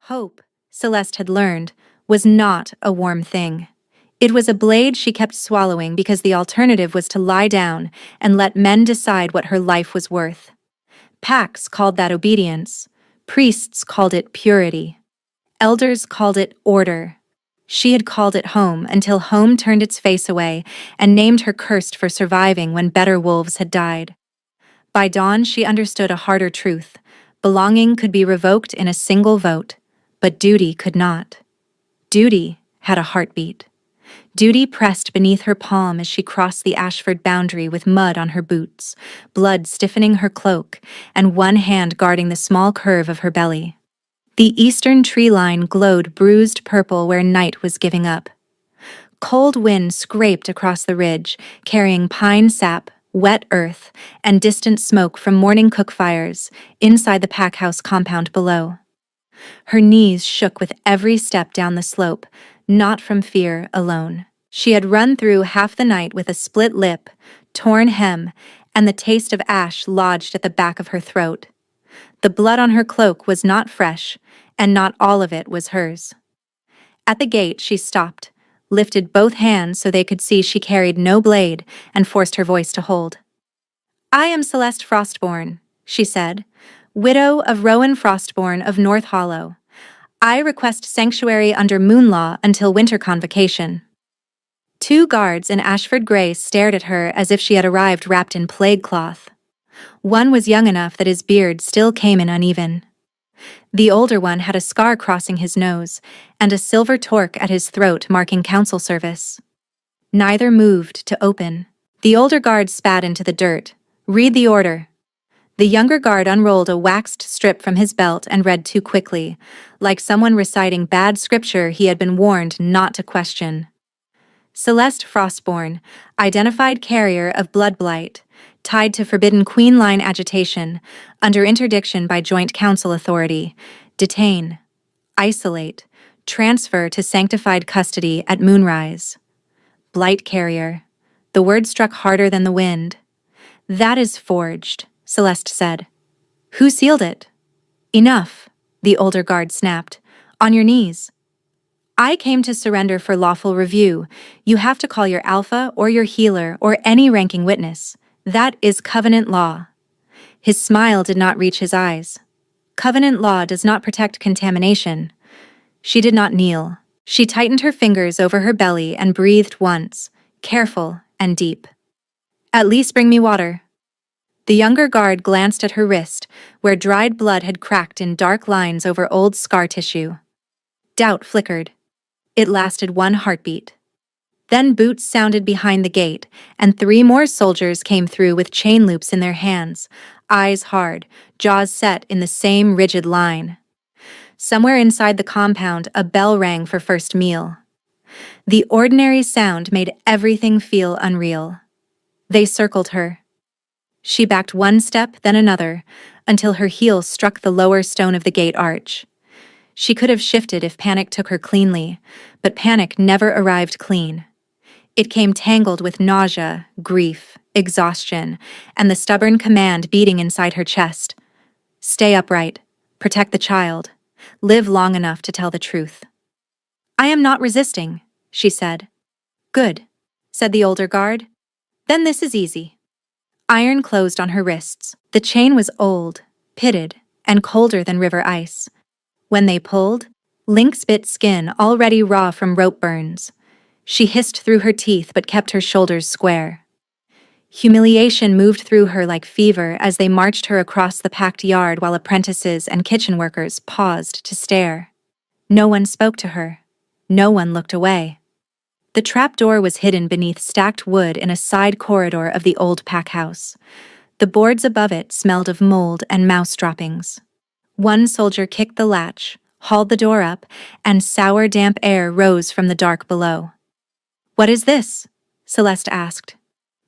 Hope, Celeste had learned, was not a warm thing. It was a blade she kept swallowing because the alternative was to lie down and let men decide what her life was worth. Pax called that obedience. Priests called it purity. Elders called it order. She had called it home until home turned its face away and named her cursed for surviving when better wolves had died. By dawn, she understood a harder truth. Belonging could be revoked in a single vote, but duty could not. Duty had a heartbeat. Duty pressed beneath her palm as she crossed the Ashford boundary with mud on her boots, blood stiffening her cloak, and one hand guarding the small curve of her belly. The eastern tree line glowed bruised purple where night was giving up. Cold wind scraped across the ridge, carrying pine sap, wet earth, and distant smoke from morning cook fires inside the Packhouse compound below. Her knees shook with every step down the slope, not from fear alone. She had run through half the night with a split lip, torn hem, and the taste of ash lodged at the back of her throat. The blood on her cloak was not fresh, and not all of it was hers. At the gate, she stopped, lifted both hands so they could see she carried no blade, and forced her voice to hold. "I am Celeste Frostborn," she said, "widow of Rowan Frostborn of North Hollow. I request sanctuary under moon law until winter convocation." Two guards in Ashford Grey stared at her as if she had arrived wrapped in plague cloth. One was young enough that his beard still came in uneven. The older one had a scar crossing his nose, and a silver torque at his throat marking council service. Neither moved to open. The older guard spat into the dirt. "Read the order." The younger guard unrolled a waxed strip from his belt and read too quickly, like someone reciting bad scripture he had been warned not to question. Celeste Frostborn, identified carrier of blood blight, tied to forbidden Queen Line agitation, under interdiction by Joint Council Authority, detain, isolate, transfer to sanctified custody at moonrise. Blight carrier. The word struck harder than the wind. "That is forged," Celeste said. "Who sealed it?" "Enough," the older guard snapped. "On your knees." "I came to surrender for lawful review. You have to call your alpha or your healer or any ranking witness. That is covenant law." His smile did not reach his eyes. Covenant law does not protect contamination. She did not kneel. She tightened her fingers over her belly and breathed once, careful and deep. "At least bring me water." The younger guard glanced at her wrist, where dried blood had cracked in dark lines over old scar tissue. Doubt flickered. It lasted one heartbeat. Then boots sounded behind the gate, and 3 more soldiers came through with chain loops in their hands, eyes hard, jaws set in the same rigid line. Somewhere inside the compound, a bell rang for first meal. The ordinary sound made everything feel unreal. They circled her. She backed one step, then another, until her heel struck the lower stone of the gate arch. She could have shifted if panic took her cleanly, but panic never arrived clean. It came tangled with nausea, grief, exhaustion, and the stubborn command beating inside her chest. Stay upright, protect the child, live long enough to tell the truth. "I am not resisting," she said. "Good," said the older guard. "Then this is easy." Iron closed on her wrists. The chain was old, pitted, and colder than river ice. When they pulled, lynx bit skin already raw from rope burns. She hissed through her teeth but kept her shoulders square. Humiliation moved through her like fever as they marched her across the packed yard while apprentices and kitchen workers paused to stare. No one spoke to her. No one looked away. The trapdoor was hidden beneath stacked wood in a side corridor of the old packhouse. The boards above it smelled of mold and mouse droppings. One soldier kicked the latch, hauled the door up, and sour, damp air rose from the dark below. "What is this?" Celeste asked.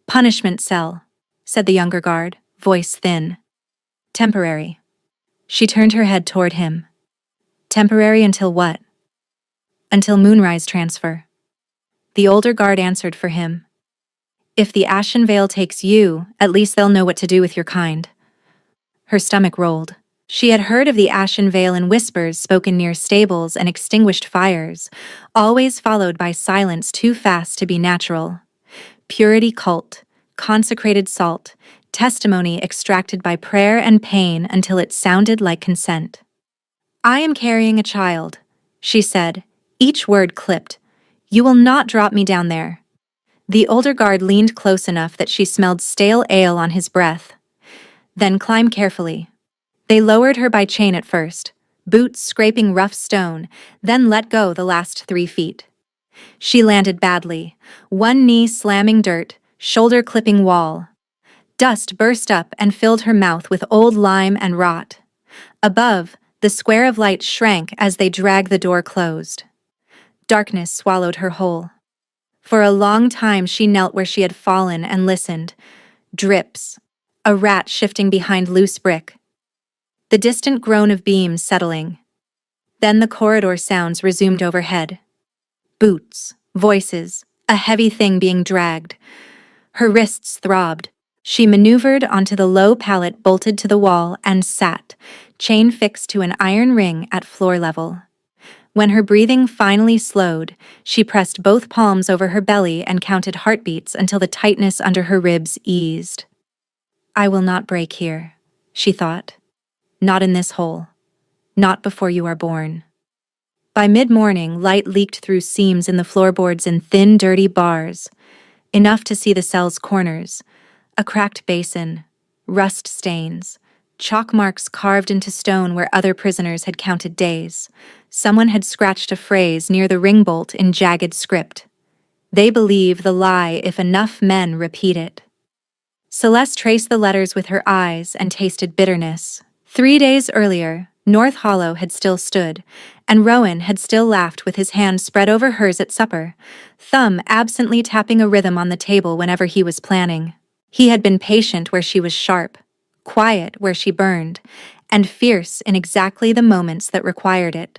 "Punishment cell," said the younger guard, voice thin. "Temporary." She turned her head toward him. "Temporary until what?" "Until moonrise transfer." The older guard answered for him. "If the Ashen Veil takes you, at least they'll know what to do with your kind." Her stomach rolled. She had heard of the Ashen Veil in whispers spoken near stables and extinguished fires, always followed by silence too fast to be natural. Purity cult, consecrated salt, testimony extracted by prayer and pain until it sounded like consent. "I am carrying a child," she said, each word clipped. "You will not drop me down there." The older guard leaned close enough that she smelled stale ale on his breath. "Then climb carefully." They lowered her by chain at first, boots scraping rough stone, then let go the last 3 feet. She landed badly, one knee slamming dirt, shoulder clipping wall. Dust burst up and filled her mouth with old lime and rot. Above, the square of light shrank as they dragged the door closed. Darkness swallowed her whole. For a long time she knelt where she had fallen and listened. Drips. A rat shifting behind loose brick. The distant groan of beams settling. Then the corridor sounds resumed overhead. Boots, voices, a heavy thing being dragged. Her wrists throbbed. She maneuvered onto the low pallet bolted to the wall and sat, chain fixed to an iron ring at floor level. When her breathing finally slowed, she pressed both palms over her belly and counted heartbeats until the tightness under her ribs eased. "I will not break here," she thought. "Not in this hole. Not before you are born." By mid-morning, light leaked through seams in the floorboards in thin, dirty bars, enough to see the cell's corners, a cracked basin, rust stains, chalk marks carved into stone where other prisoners had counted days. Someone had scratched a phrase near the ring bolt in jagged script. "They believe the lie if enough men repeat it." Celeste traced the letters with her eyes and tasted bitterness. 3 days earlier, North Hollow had still stood, and Rowan had still laughed with his hand spread over hers at supper, thumb absently tapping a rhythm on the table whenever he was planning. He had been patient where she was sharp, quiet where she burned, and fierce in exactly the moments that required it.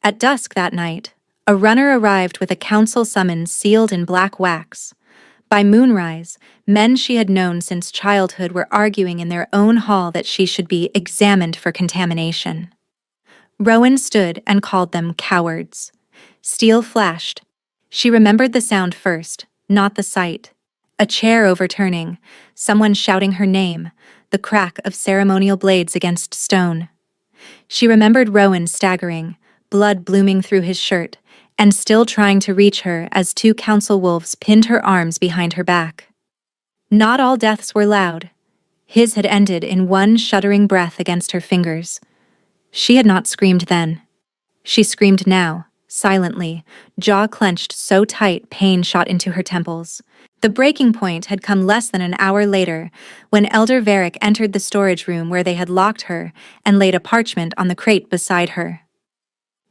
At dusk that night, a runner arrived with a council summons sealed in black wax. By moonrise, men she had known since childhood were arguing in their own hall that she should be examined for contamination. Rowan stood and called them cowards. Steel flashed. She remembered the sound first, not the sight. A chair overturning, someone shouting her name, the crack of ceremonial blades against stone. She remembered Rowan staggering, blood blooming through his shirt, and still trying to reach her as 2 council wolves pinned her arms behind her back. Not all deaths were loud. His had ended in one shuddering breath against her fingers. She had not screamed then. She screamed now, silently, jaw clenched so tight pain shot into her temples. The breaking point had come less than an hour later, when Elder Varick entered the storage room where they had locked her and laid a parchment on the crate beside her.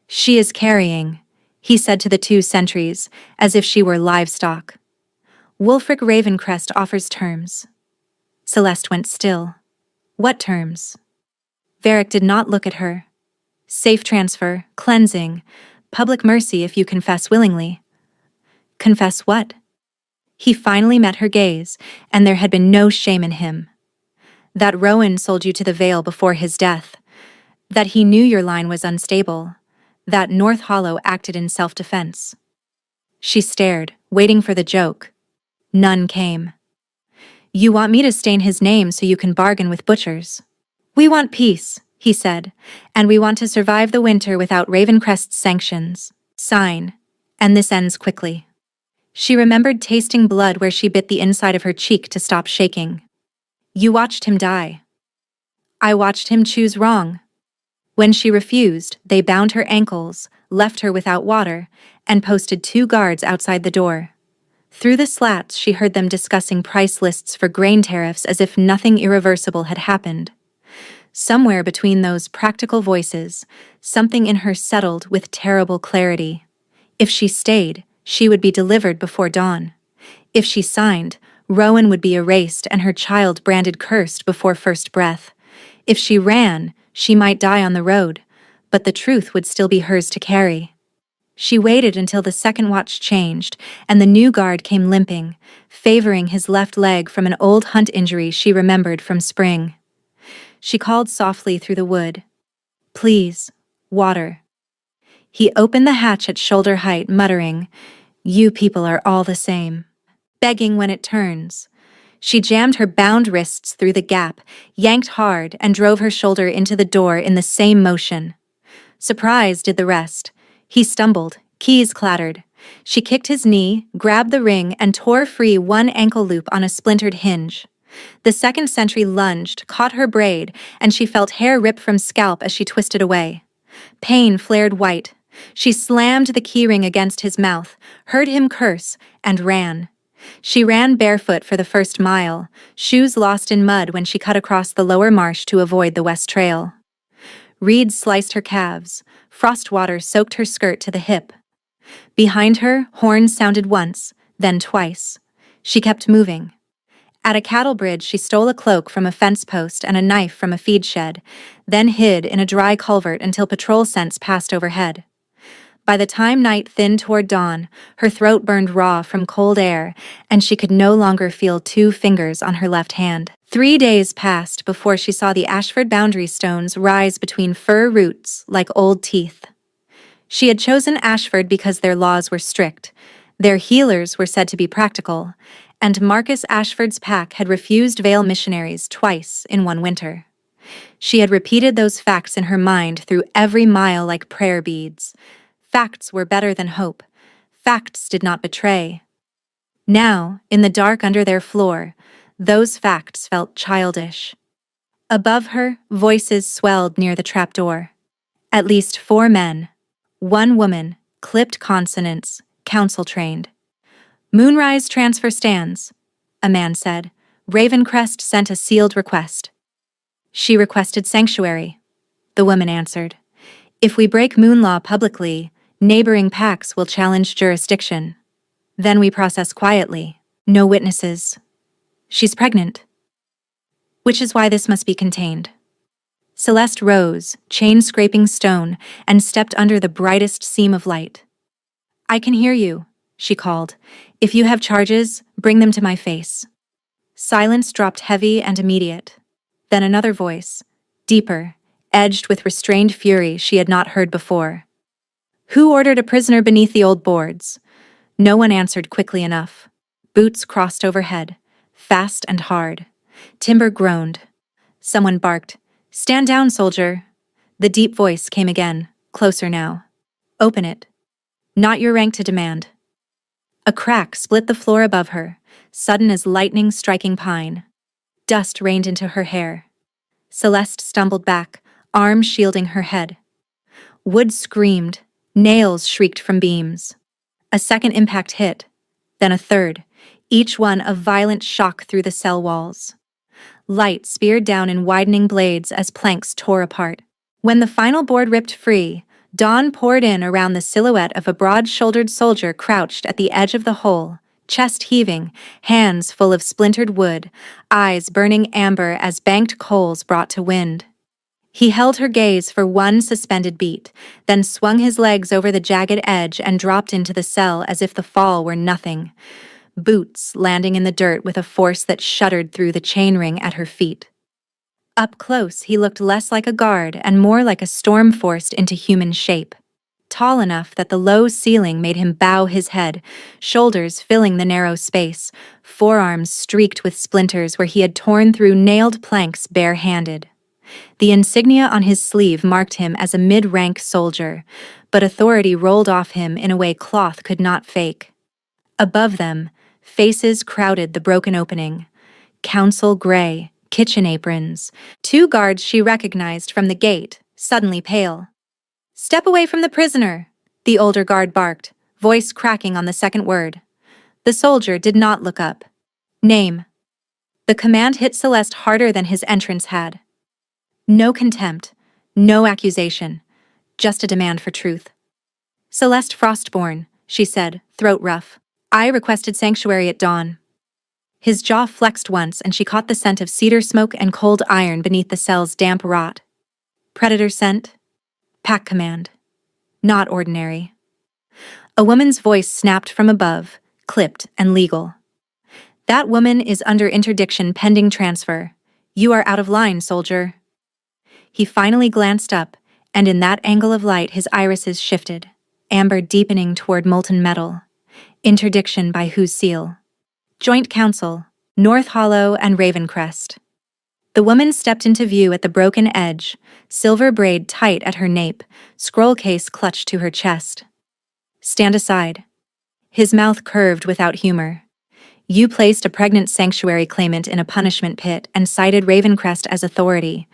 "She is carrying," he said to the 2 sentries, as if she were livestock. "Wulfric Ravencrest offers terms." Celeste went still. "What terms?" Varick did not look at her. "Safe transfer, cleansing, public mercy if you confess willingly." "Confess what?" He finally met her gaze, and there had been no shame in him. "That Rowan sold you to the Vale before his death. That he knew your line was unstable. That North Hollow acted in self-defense." She stared, waiting for the joke. None came. "You want me to stain his name so you can bargain with butchers?" "We want peace," he said, "and we want to survive the winter without Ravencrest's sanctions. Sign, and this ends quickly." She remembered tasting blood where she bit the inside of her cheek to stop shaking. "You watched him die." "I watched him choose wrong." When she refused, they bound her ankles, left her without water, and posted 2 guards outside the door. Through the slats, she heard them discussing price lists for grain tariffs as if nothing irreversible had happened. Somewhere between those practical voices, something in her settled with terrible clarity. If she stayed, she would be delivered before dawn. If she signed, Rowan would be erased and her child branded cursed before first breath. If she ran, she might die on the road, but the truth would still be hers to carry. She waited until the second watch changed, and the new guard came limping, favoring his left leg from an old hunt injury she remembered from spring. She called softly through the wood. Please, water. He opened the hatch at shoulder height, muttering, You people are all the same. Begging when it turns. She jammed her bound wrists through the gap, yanked hard, and drove her shoulder into the door in the same motion. Surprise did the rest. He stumbled, keys clattered. She kicked his knee, grabbed the ring, and tore free one ankle loop on a splintered hinge. The second sentry lunged, caught her braid, and she felt hair rip from scalp as she twisted away. Pain flared white. She slammed the keyring against his mouth, heard him curse, and ran. She ran barefoot for the first mile, shoes lost in mud when she cut across the lower marsh to avoid the west trail. Reeds sliced her calves. Frost water soaked her skirt to the hip. Behind her, horns sounded once, then twice. She kept moving. At a cattle bridge, she stole a cloak from a fence post and a knife from a feed shed, then hid in a dry culvert until patrol scents passed overhead. By the time night thinned toward dawn, her throat burned raw from cold air, and she could no longer feel 2 fingers on her left hand. 3 days passed before she saw the Ashford boundary stones rise between fir roots like old teeth. She had chosen Ashford because their laws were strict, their healers were said to be practical, and Marcus Ashford's pack had refused Vale missionaries twice in one winter. She had repeated those facts in her mind through every mile like prayer beads. Facts were better than hope. Facts did not betray. Now, in the dark under their floor, those facts felt childish. Above her, voices swelled near the trapdoor. At least 4 men. 1 woman, clipped consonants, council-trained. Moonrise transfer stands, a man said. Ravencrest sent a sealed request. She requested sanctuary, the woman answered. If we break moon law publicly, neighboring packs will challenge jurisdiction. Then we process quietly. No witnesses. She's pregnant. Which is why this must be contained. Celeste rose, chain-scraping stone, and stepped under the brightest seam of light. I can hear you, she called. If you have charges, bring them to my face. Silence dropped heavy and immediate. Then another voice, deeper, edged with restrained fury she had not heard before. Who ordered a prisoner beneath the old boards? No one answered quickly enough. Boots crossed overhead, fast and hard. Timber groaned. Someone barked, Stand down, soldier. The deep voice came again, closer now. Open it. Not your rank to demand. A crack split the floor above her, sudden as lightning striking pine. Dust rained into her hair. Celeste stumbled back, arms shielding her head. Wood screamed. Nails shrieked from beams. A second impact hit, then a third, each one a violent shock through the cell walls. Light speared down in widening blades as planks tore apart. When the final board ripped free, dawn poured in around the silhouette of a broad-shouldered soldier crouched at the edge of the hole, chest heaving, hands full of splintered wood, eyes burning amber as banked coals brought to wind. He held her gaze for one suspended beat, then swung his legs over the jagged edge and dropped into the cell as if the fall were nothing. Boots landing in the dirt with a force that shuddered through the chainring at her feet. Up close, he looked less like a guard and more like a storm forced into human shape. Tall enough that the low ceiling made him bow his head, shoulders filling the narrow space, forearms streaked with splinters where he had torn through nailed planks bare-handed. The insignia on his sleeve marked him as a mid-rank soldier, but authority rolled off him in a way cloth could not fake. Above them, faces crowded the broken opening. Council gray, kitchen aprons. 2 guards she recognized from the gate, suddenly pale. "Step away from the prisoner," the older guard barked, voice cracking on the second word. The soldier did not look up. "Name." The command hit Celeste harder than his entrance had. No contempt, no accusation, just a demand for truth. "Celeste Frostborn," she said, throat rough. "I requested sanctuary at dawn." His jaw flexed once and she caught the scent of cedar smoke and cold iron beneath the cell's damp rot. Predator scent? Pack command. Not ordinary. A woman's voice snapped from above, clipped and legal. "That woman is under interdiction pending transfer. You are out of line, soldier." He finally glanced up, and in that angle of light his irises shifted, amber deepening toward molten metal. Interdiction by whose seal? Joint Council, North Hollow and Ravencrest. The woman stepped into view at the broken edge, silver braid tight at her nape, scroll case clutched to her chest. Stand aside. His mouth curved without humor. You placed a pregnant sanctuary claimant in a punishment pit and cited Ravencrest as authority.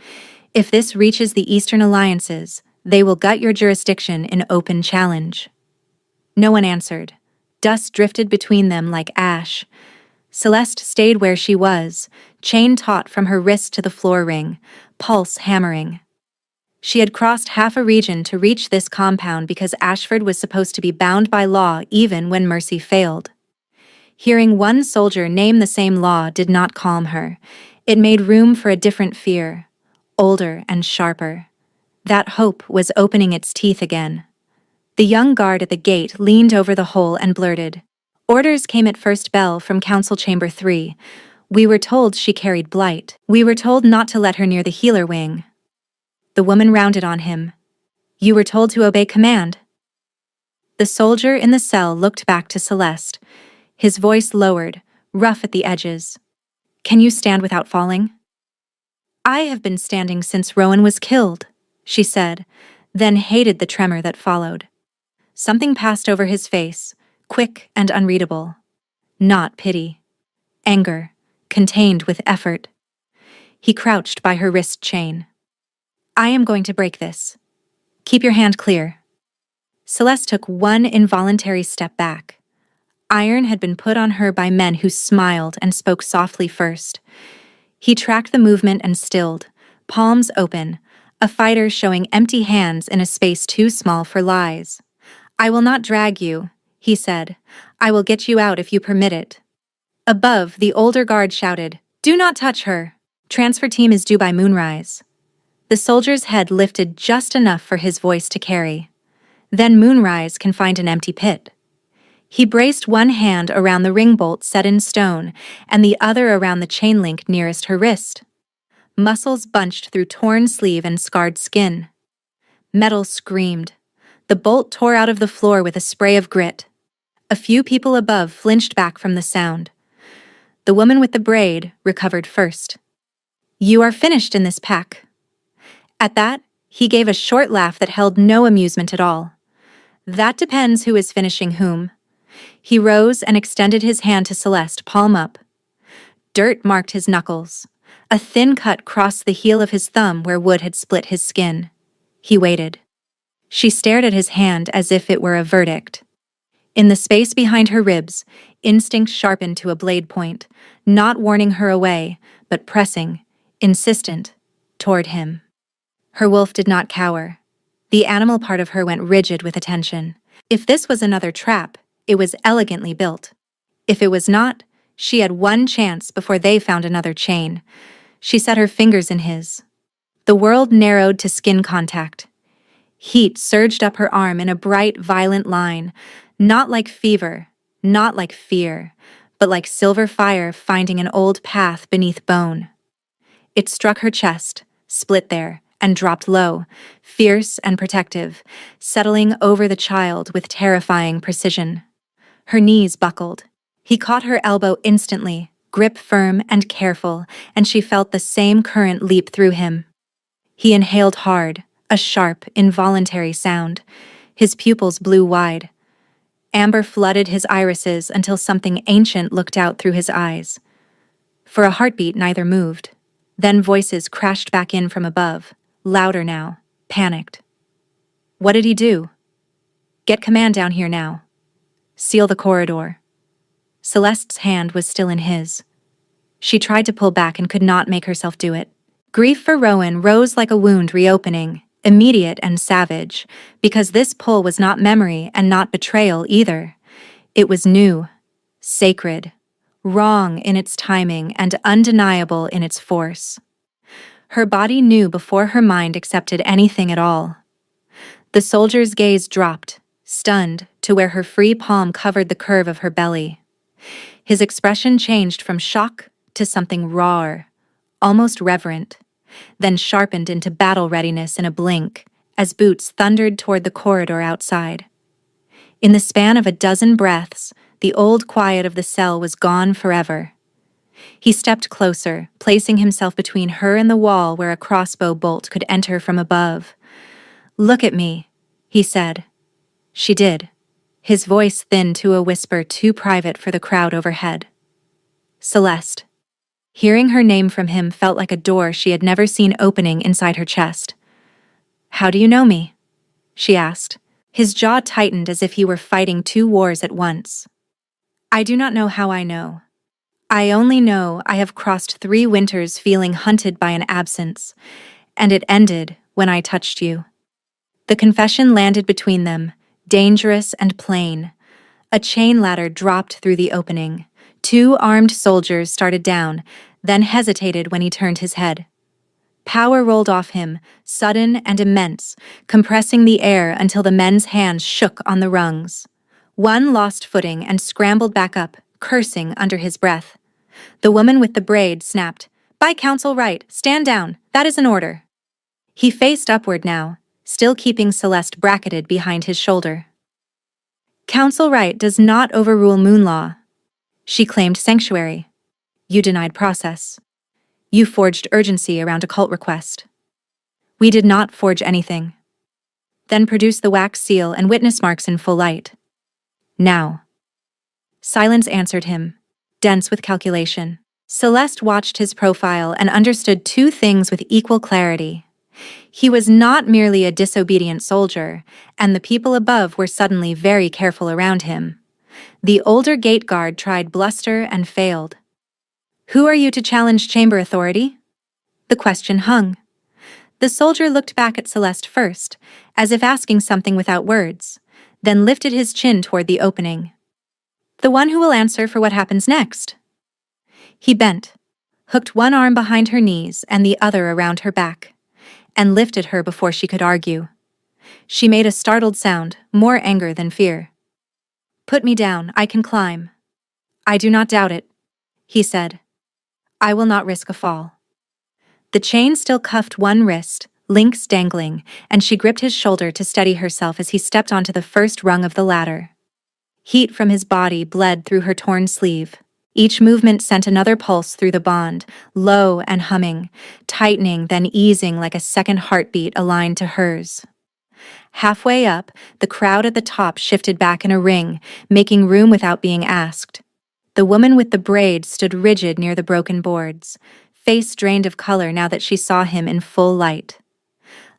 If this reaches the Eastern Alliances, they will gut your jurisdiction in open challenge. No one answered. Dust drifted between them like ash. Celeste stayed where she was, chain taut from her wrist to the floor ring, pulse hammering. She had crossed half a region to reach this compound because Ashford was supposed to be bound by law even when mercy failed. Hearing one soldier name the same law did not calm her. It made room for a different fear, older and sharper. That hope was opening its teeth again. The young guard at the gate leaned over the hole and blurted, "Orders came at first bell from Council Chamber 3. We were told she carried blight. We were told not to let her near the healer wing." The woman rounded on him. "You were told to obey command." The soldier in the cell looked back to Celeste. His voice lowered, rough at the edges. "Can you stand without falling?" "I have been standing since Rowan was killed," she said, then hated the tremor that followed. Something passed over his face, quick and unreadable. Not pity. Anger, contained with effort. He crouched by her wrist chain. "I am going to break this. Keep your hand clear." Celeste took one involuntary step back. Iron had been put on her by men who smiled and spoke softly first. He tracked the movement and stilled, palms open, a fighter showing empty hands in a space too small for lies. "I will not drag you," he said. "I will get you out if you permit it." Above, the older guard shouted, "Do not touch her. Transfer team is due by moonrise." The soldier's head lifted just enough for his voice to carry. "Then moonrise can find an empty pit." He braced one hand around the ring bolt set in stone and the other around the chain link nearest her wrist. Muscles bunched through torn sleeve and scarred skin. Metal screamed. The bolt tore out of the floor with a spray of grit. A few people above flinched back from the sound. The woman with the braid recovered first. "You are finished in this pack." At that, he gave a short laugh that held no amusement at all. "That depends who is finishing whom." He rose and extended his hand to Celeste, palm up. Dirt marked his knuckles. A thin cut crossed the heel of his thumb where wood had split his skin. He waited. She stared at his hand as if it were a verdict. In the space behind her ribs, instinct sharpened to a blade point, not warning her away, but pressing, insistent, toward him. Her wolf did not cower. The animal part of her went rigid with attention. If this was another trap, it was elegantly built. If it was not, she had one chance before they found another chain. She set her fingers in his. The world narrowed to skin contact. Heat surged up her arm in a bright, violent line, not like fever, not like fear, but like silver fire finding an old path beneath bone. It struck her chest, split there, and dropped low, fierce and protective, settling over the child with terrifying precision. Her knees buckled. He caught her elbow instantly, grip firm and careful, and she felt the same current leap through him. He inhaled hard, a sharp, involuntary sound. His pupils blew wide. Amber flooded his irises until something ancient looked out through his eyes. For a heartbeat, neither moved. Then voices crashed back in from above, louder now, panicked. What did he do? "Get command down here now. Seal the corridor." Celeste's hand was still in his. She tried to pull back and could not make herself do it. Grief for Rowan rose like a wound reopening, immediate and savage, because this pull was not memory and not betrayal either. It was new, sacred, wrong in its timing and undeniable in its force. Her body knew before her mind accepted anything at all. The soldier's gaze dropped, stunned, to where her free palm covered the curve of her belly. His expression changed from shock to something rawer, almost reverent. then sharpened into battle readiness in a blink, as boots thundered toward the corridor outside. In the span of a dozen breaths, the old quiet of the cell was gone forever. He stepped closer, placing himself between her and the wall where a crossbow bolt could enter from above. "Look at me," he said. She did, his voice thinned to a whisper too private for the crowd overhead. Celeste. Hearing her name from him felt like a door she had never seen opening inside her chest. "How do you know me?" she asked. His jaw tightened as if he were fighting two wars at once. "I do not know how I know. I only know I have crossed 3 winters feeling hunted by an absence, and it ended when I touched you." The confession landed between them, dangerous and plain. A chain ladder dropped through the opening. 2 armed soldiers started down, then hesitated when he turned his head. Power rolled off him, sudden and immense, compressing the air until the men's hands shook on the rungs. One lost footing and scrambled back up, cursing under his breath. The woman with the braid snapped, "By counsel right, stand down, that is an order." He faced upward now, still keeping Celeste bracketed behind his shoulder. "Counsel right does not overrule moon law." She claimed sanctuary. "You denied process. You forged urgency around a cult request." "We did not forge anything." "Then produce the wax seal and witness marks in full light." "Now." Silence answered him, dense with calculation. Celeste watched his profile and understood 2 things with equal clarity. He was not merely a disobedient soldier, and the people above were suddenly very careful around him. The older gate guard tried bluster and failed. "Who are you to challenge chamber authority?" The question hung. The soldier looked back at Celeste first, as if asking something without words, then lifted his chin toward the opening. "The one who will answer for what happens next." He bent, hooked one arm behind her knees and the other around her back, and lifted her before she could argue. She made a startled sound, more anger than fear. "Put me down, I can climb." "I do not doubt it," he said. "I will not risk a fall." The chain still cuffed one wrist, links dangling, and she gripped his shoulder to steady herself as he stepped onto the first rung of the ladder. Heat from his body bled through her torn sleeve. Each movement sent another pulse through the bond, low and humming, tightening then easing like a second heartbeat aligned to hers. Halfway up, the crowd at the top shifted back in a ring, making room without being asked. The woman with the braid stood rigid near the broken boards, face drained of color now that she saw him in full light.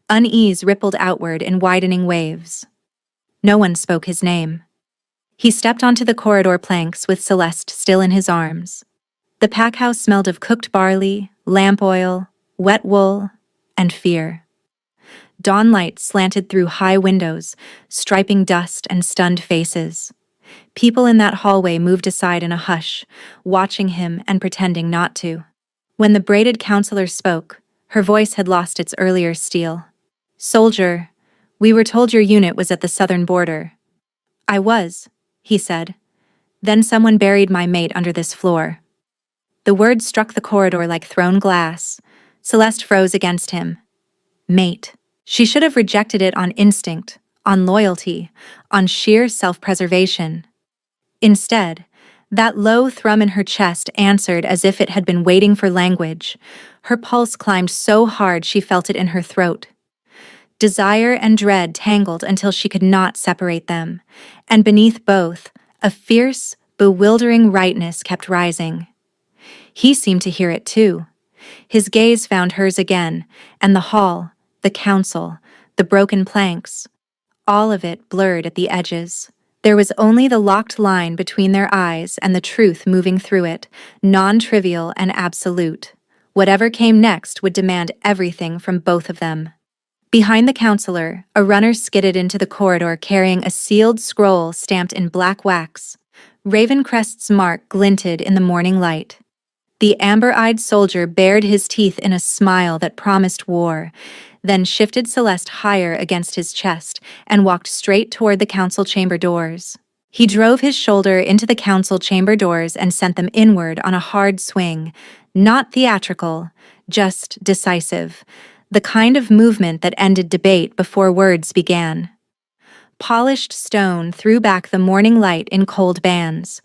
Unease rippled outward in widening waves. No one spoke his name. He stepped onto the corridor planks with Celeste still in his arms. The packhouse smelled of cooked barley, lamp oil, wet wool, and fear. Dawn light slanted through high windows, striping dust and stunned faces. People in that hallway moved aside in a hush, watching him and pretending not to. When the braided counselor spoke, her voice had lost its earlier steel. "Soldier, we were told your unit was at the southern border." "I was," he said. "Then someone buried my mate under this floor." The word struck the corridor like thrown glass. Celeste froze against him. Mate. She should have rejected it on instinct, on loyalty, on sheer self-preservation. Instead, that low thrum in her chest answered as if it had been waiting for language. Her pulse climbed so hard she felt it in her throat. Desire and dread tangled until she could not separate them, and beneath both, a fierce, bewildering rightness kept rising. He seemed to hear it too. His gaze found hers again, and the hall, the council, the broken planks, all of it blurred at the edges. There was only the locked line between their eyes and the truth moving through it, non-trivial and absolute. Whatever came next would demand everything from both of them. Behind the counselor, a runner skidded into the corridor carrying a sealed scroll stamped in black wax. Ravencrest's mark glinted in the morning light. The amber-eyed soldier bared his teeth in a smile that promised war, then shifted Celeste higher against his chest and walked straight toward the council chamber doors. He drove his shoulder into the council chamber doors and sent them inward on a hard swing, not theatrical, just decisive, the kind of movement that ended debate before words began. Polished stone threw back the morning light in cold bands.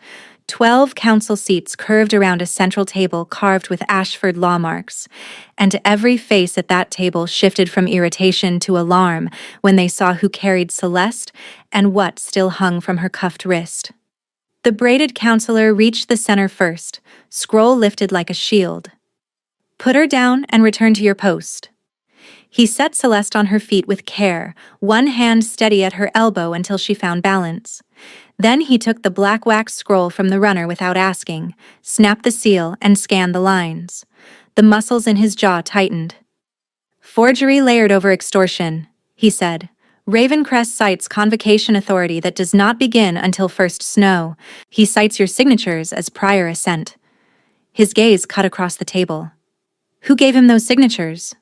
12 council seats curved around a central table carved with Ashford law marks, and every face at that table shifted from irritation to alarm when they saw who carried Celeste and what still hung from her cuffed wrist. The braided counselor reached the center first, scroll lifted like a shield. "Put her down and return to your post." He set Celeste on her feet with care, one hand steady at her elbow until she found balance. Then he took the black wax scroll from the runner without asking, snapped the seal, and scanned the lines. The muscles in his jaw tightened. "Forgery layered over extortion," he said. "Ravencrest cites convocation authority that does not begin until first snow. He cites your signatures as prior assent." His gaze cut across the table. "Who gave him those signatures?"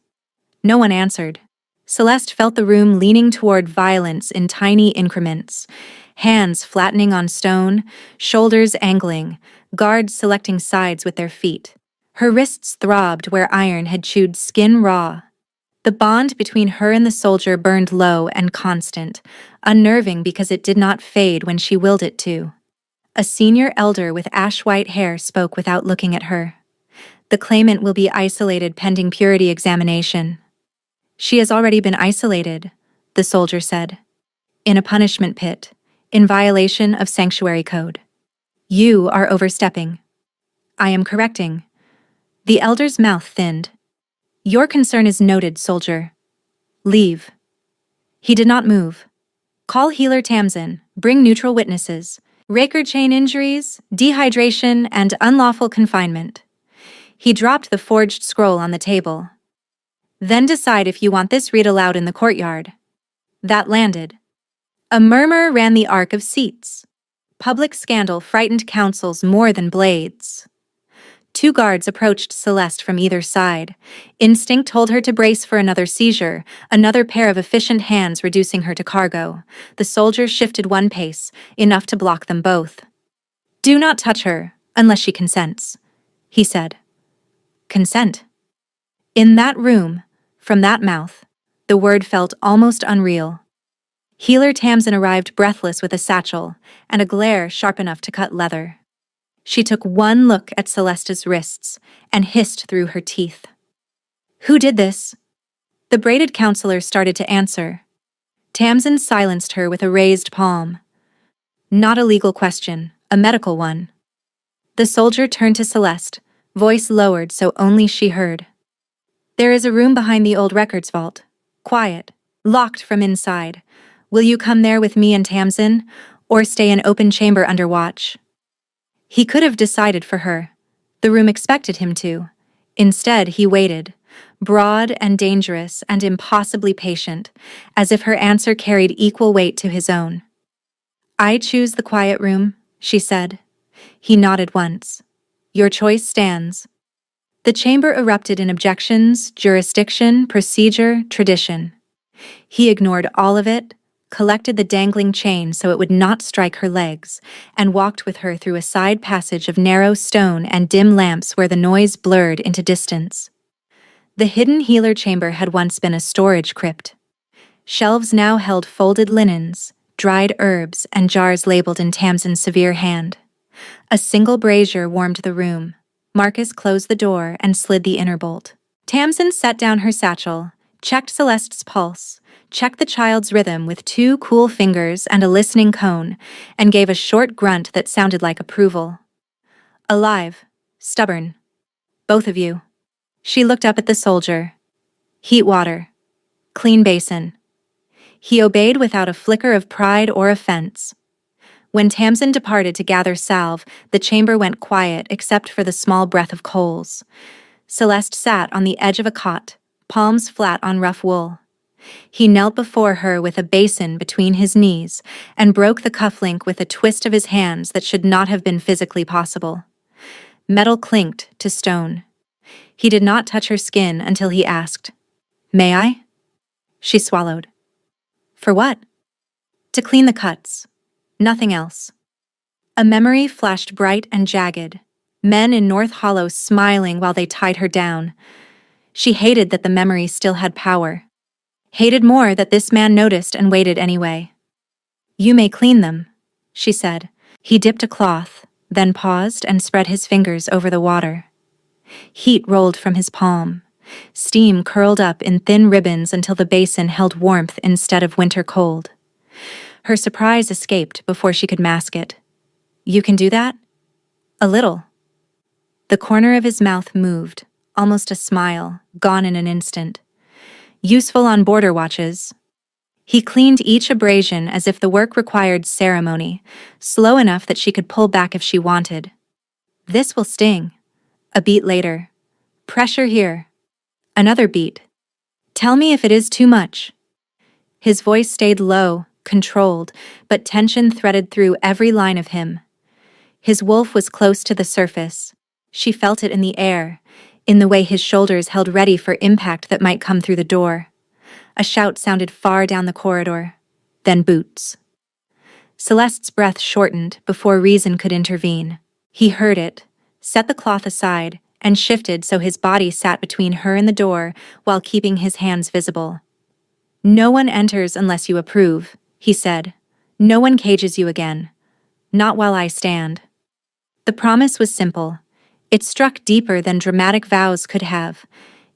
No one answered. Celeste felt the room leaning toward violence in tiny increments. Hands flattening on stone, shoulders angling, guards selecting sides with their feet. Her wrists throbbed where iron had chewed skin raw. The bond between her and the soldier burned low and constant, unnerving because it did not fade when she willed it to. A senior elder with ash-white hair spoke without looking at her. "The claimant will be isolated pending purity examination." "She has already been isolated," the soldier said. "In a punishment pit, in violation of sanctuary code." "You are overstepping." "I am correcting." The elder's mouth thinned. "Your concern is noted, soldier. Leave." He did not move. "Call healer Tamsin, bring neutral witnesses. Raker chain injuries, dehydration, and unlawful confinement." He dropped the forged scroll on the table. "Then decide if you want this read aloud in the courtyard." That landed. A murmur ran the arc of seats. Public scandal frightened councils more than blades. 2 guards approached Celeste from either side. Instinct told her to brace for another seizure, another pair of efficient hands reducing her to cargo. The soldier shifted one pace, enough to block them both. "Do not touch her, unless she consents," he said. Consent. In that room, from that mouth, the word felt almost unreal. Healer Tamsin arrived breathless with a satchel, and a glare sharp enough to cut leather. She took one look at Celeste's wrists and hissed through her teeth. "Who did this?" The braided counselor started to answer. Tamsin silenced her with a raised palm. "Not a legal question, a medical one." The soldier turned to Celeste, voice lowered so only she heard. "There is a room behind the old records vault. Quiet, locked from inside. Will you come there with me and Tamsin, or stay in open chamber under watch?" He could have decided for her. The room expected him to. Instead, he waited, broad and dangerous and impossibly patient, as if her answer carried equal weight to his own. "I choose the quiet room," she said. He nodded once. "Your choice stands." The chamber erupted in objections, jurisdiction, procedure, tradition. He ignored all of it, collected the dangling chain so it would not strike her legs, and walked with her through a side passage of narrow stone and dim lamps where the noise blurred into distance. The hidden healer chamber had once been a storage crypt. Shelves now held folded linens, dried herbs, and jars labeled in Tamsin's severe hand. A single brazier warmed the room. Marcus closed the door and slid the inner bolt. Tamsin set down her satchel, checked Celeste's pulse, checked the child's rhythm with 2 cool fingers and a listening cone, and gave a short grunt that sounded like approval. "Alive. Stubborn. Both of you." She looked up at the soldier. "Heat water. Clean basin." He obeyed without a flicker of pride or offense. When Tamsin departed to gather salve, the chamber went quiet except for the small breath of coals. Celeste sat on the edge of a cot, palms flat on rough wool. He knelt before her with a basin between his knees and broke the cufflink with a twist of his hands that should not have been physically possible. Metal clinked to stone. He did not touch her skin until he asked, "May I?" She swallowed. "For what?" "To clean the cuts. Nothing else." A memory flashed bright and jagged. Men in North Hollow smiling while they tied her down. She hated that the memory still had power. Hated more that this man noticed and waited anyway. "You may clean them," she said. He dipped a cloth, then paused and spread his fingers over the water. Heat rolled from his palm. Steam curled up in thin ribbons until the basin held warmth instead of winter cold. Her surprise escaped before she could mask it. "You can do that?" "A little." The corner of his mouth moved, almost a smile, gone in an instant. "Useful on border watches." He cleaned each abrasion as if the work required ceremony, slow enough that she could pull back if she wanted. "This will sting." A beat later. "Pressure here." Another beat. "Tell me if it is too much." His voice stayed low, controlled, but tension threaded through every line of him. His wolf was close to the surface. She felt it in the air, in the way his shoulders held ready for impact that might come through the door. A shout sounded far down the corridor. Then boots. Celeste's breath shortened before reason could intervene. He heard it, set the cloth aside, and shifted so his body sat between her and the door while keeping his hands visible. "No one enters unless you approve," he said. "No one cages you again. Not while I stand." The promise was simple. It struck deeper than dramatic vows could have.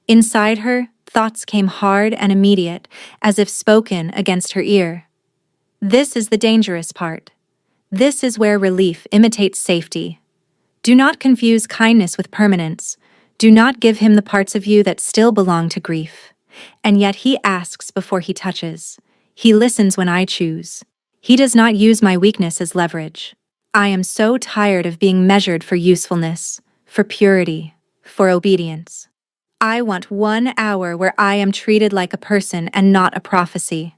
Inside her, thoughts came hard and immediate, as if spoken against her ear. This is the dangerous part. This is where relief imitates safety. Do not confuse kindness with permanence. Do not give him the parts of you that still belong to grief. And yet he asks before he touches. He listens when I choose. He does not use my weakness as leverage. I am so tired of being measured for usefulness, for purity, for obedience. I want 1 hour where I am treated like a person and not a prophecy.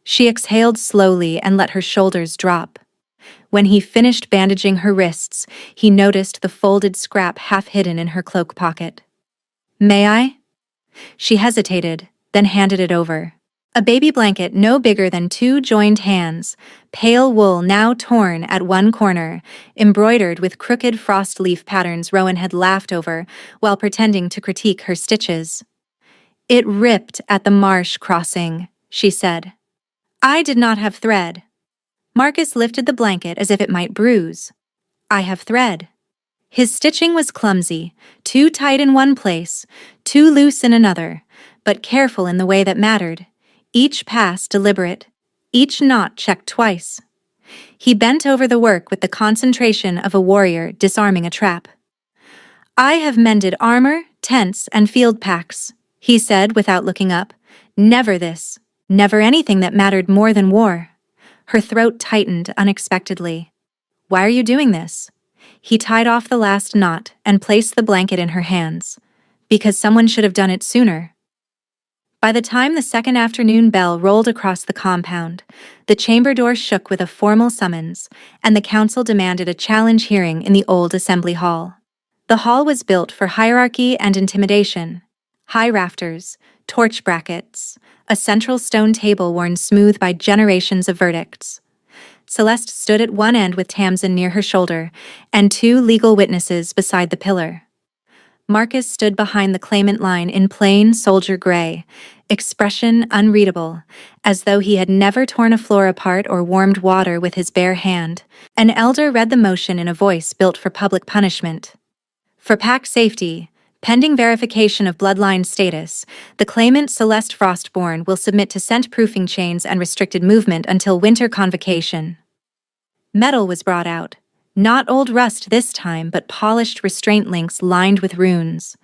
She exhaled slowly and let her shoulders drop. When he finished bandaging her wrists, he noticed the folded scrap half hidden in her cloak pocket. "May I?" She hesitated, then handed it over. A baby blanket no bigger than 2 joined hands, pale wool now torn at one corner, embroidered with crooked frost leaf patterns Rowan had laughed over while pretending to critique her stitches. "It ripped at the marsh crossing," she said. "I did not have thread." Marcus lifted the blanket as if it might bruise. "I have thread." His stitching was clumsy, too tight in one place, too loose in another, but careful in the way that mattered. Each pass deliberate, each knot checked twice. He bent over the work with the concentration of a warrior disarming a trap. "I have mended armor, tents, and field packs," he said without looking up. "Never this, never anything that mattered more than war." Her throat tightened unexpectedly. "Why are you doing this?" He tied off the last knot and placed the blanket in her hands. "Because someone should have done it sooner." By the time the second afternoon bell rolled across the compound, the chamber door shook with a formal summons, and the council demanded a challenge hearing in the old assembly hall. The hall was built for hierarchy and intimidation. High rafters, torch brackets, a central stone table worn smooth by generations of verdicts. Celeste stood at one end with Tamsin near her shoulder, and 2 legal witnesses beside the pillar. Marcus stood behind the claimant line in plain soldier gray, expression unreadable, as though he had never torn a floor apart or warmed water with his bare hand. An elder read the motion in a voice built for public punishment. For pack safety, pending verification of bloodline status, the claimant Celeste Frostborn will submit to scent-proofing chains and restricted movement until winter convocation. Metal was brought out. Not old rust this time, but polished restraint links lined with runes.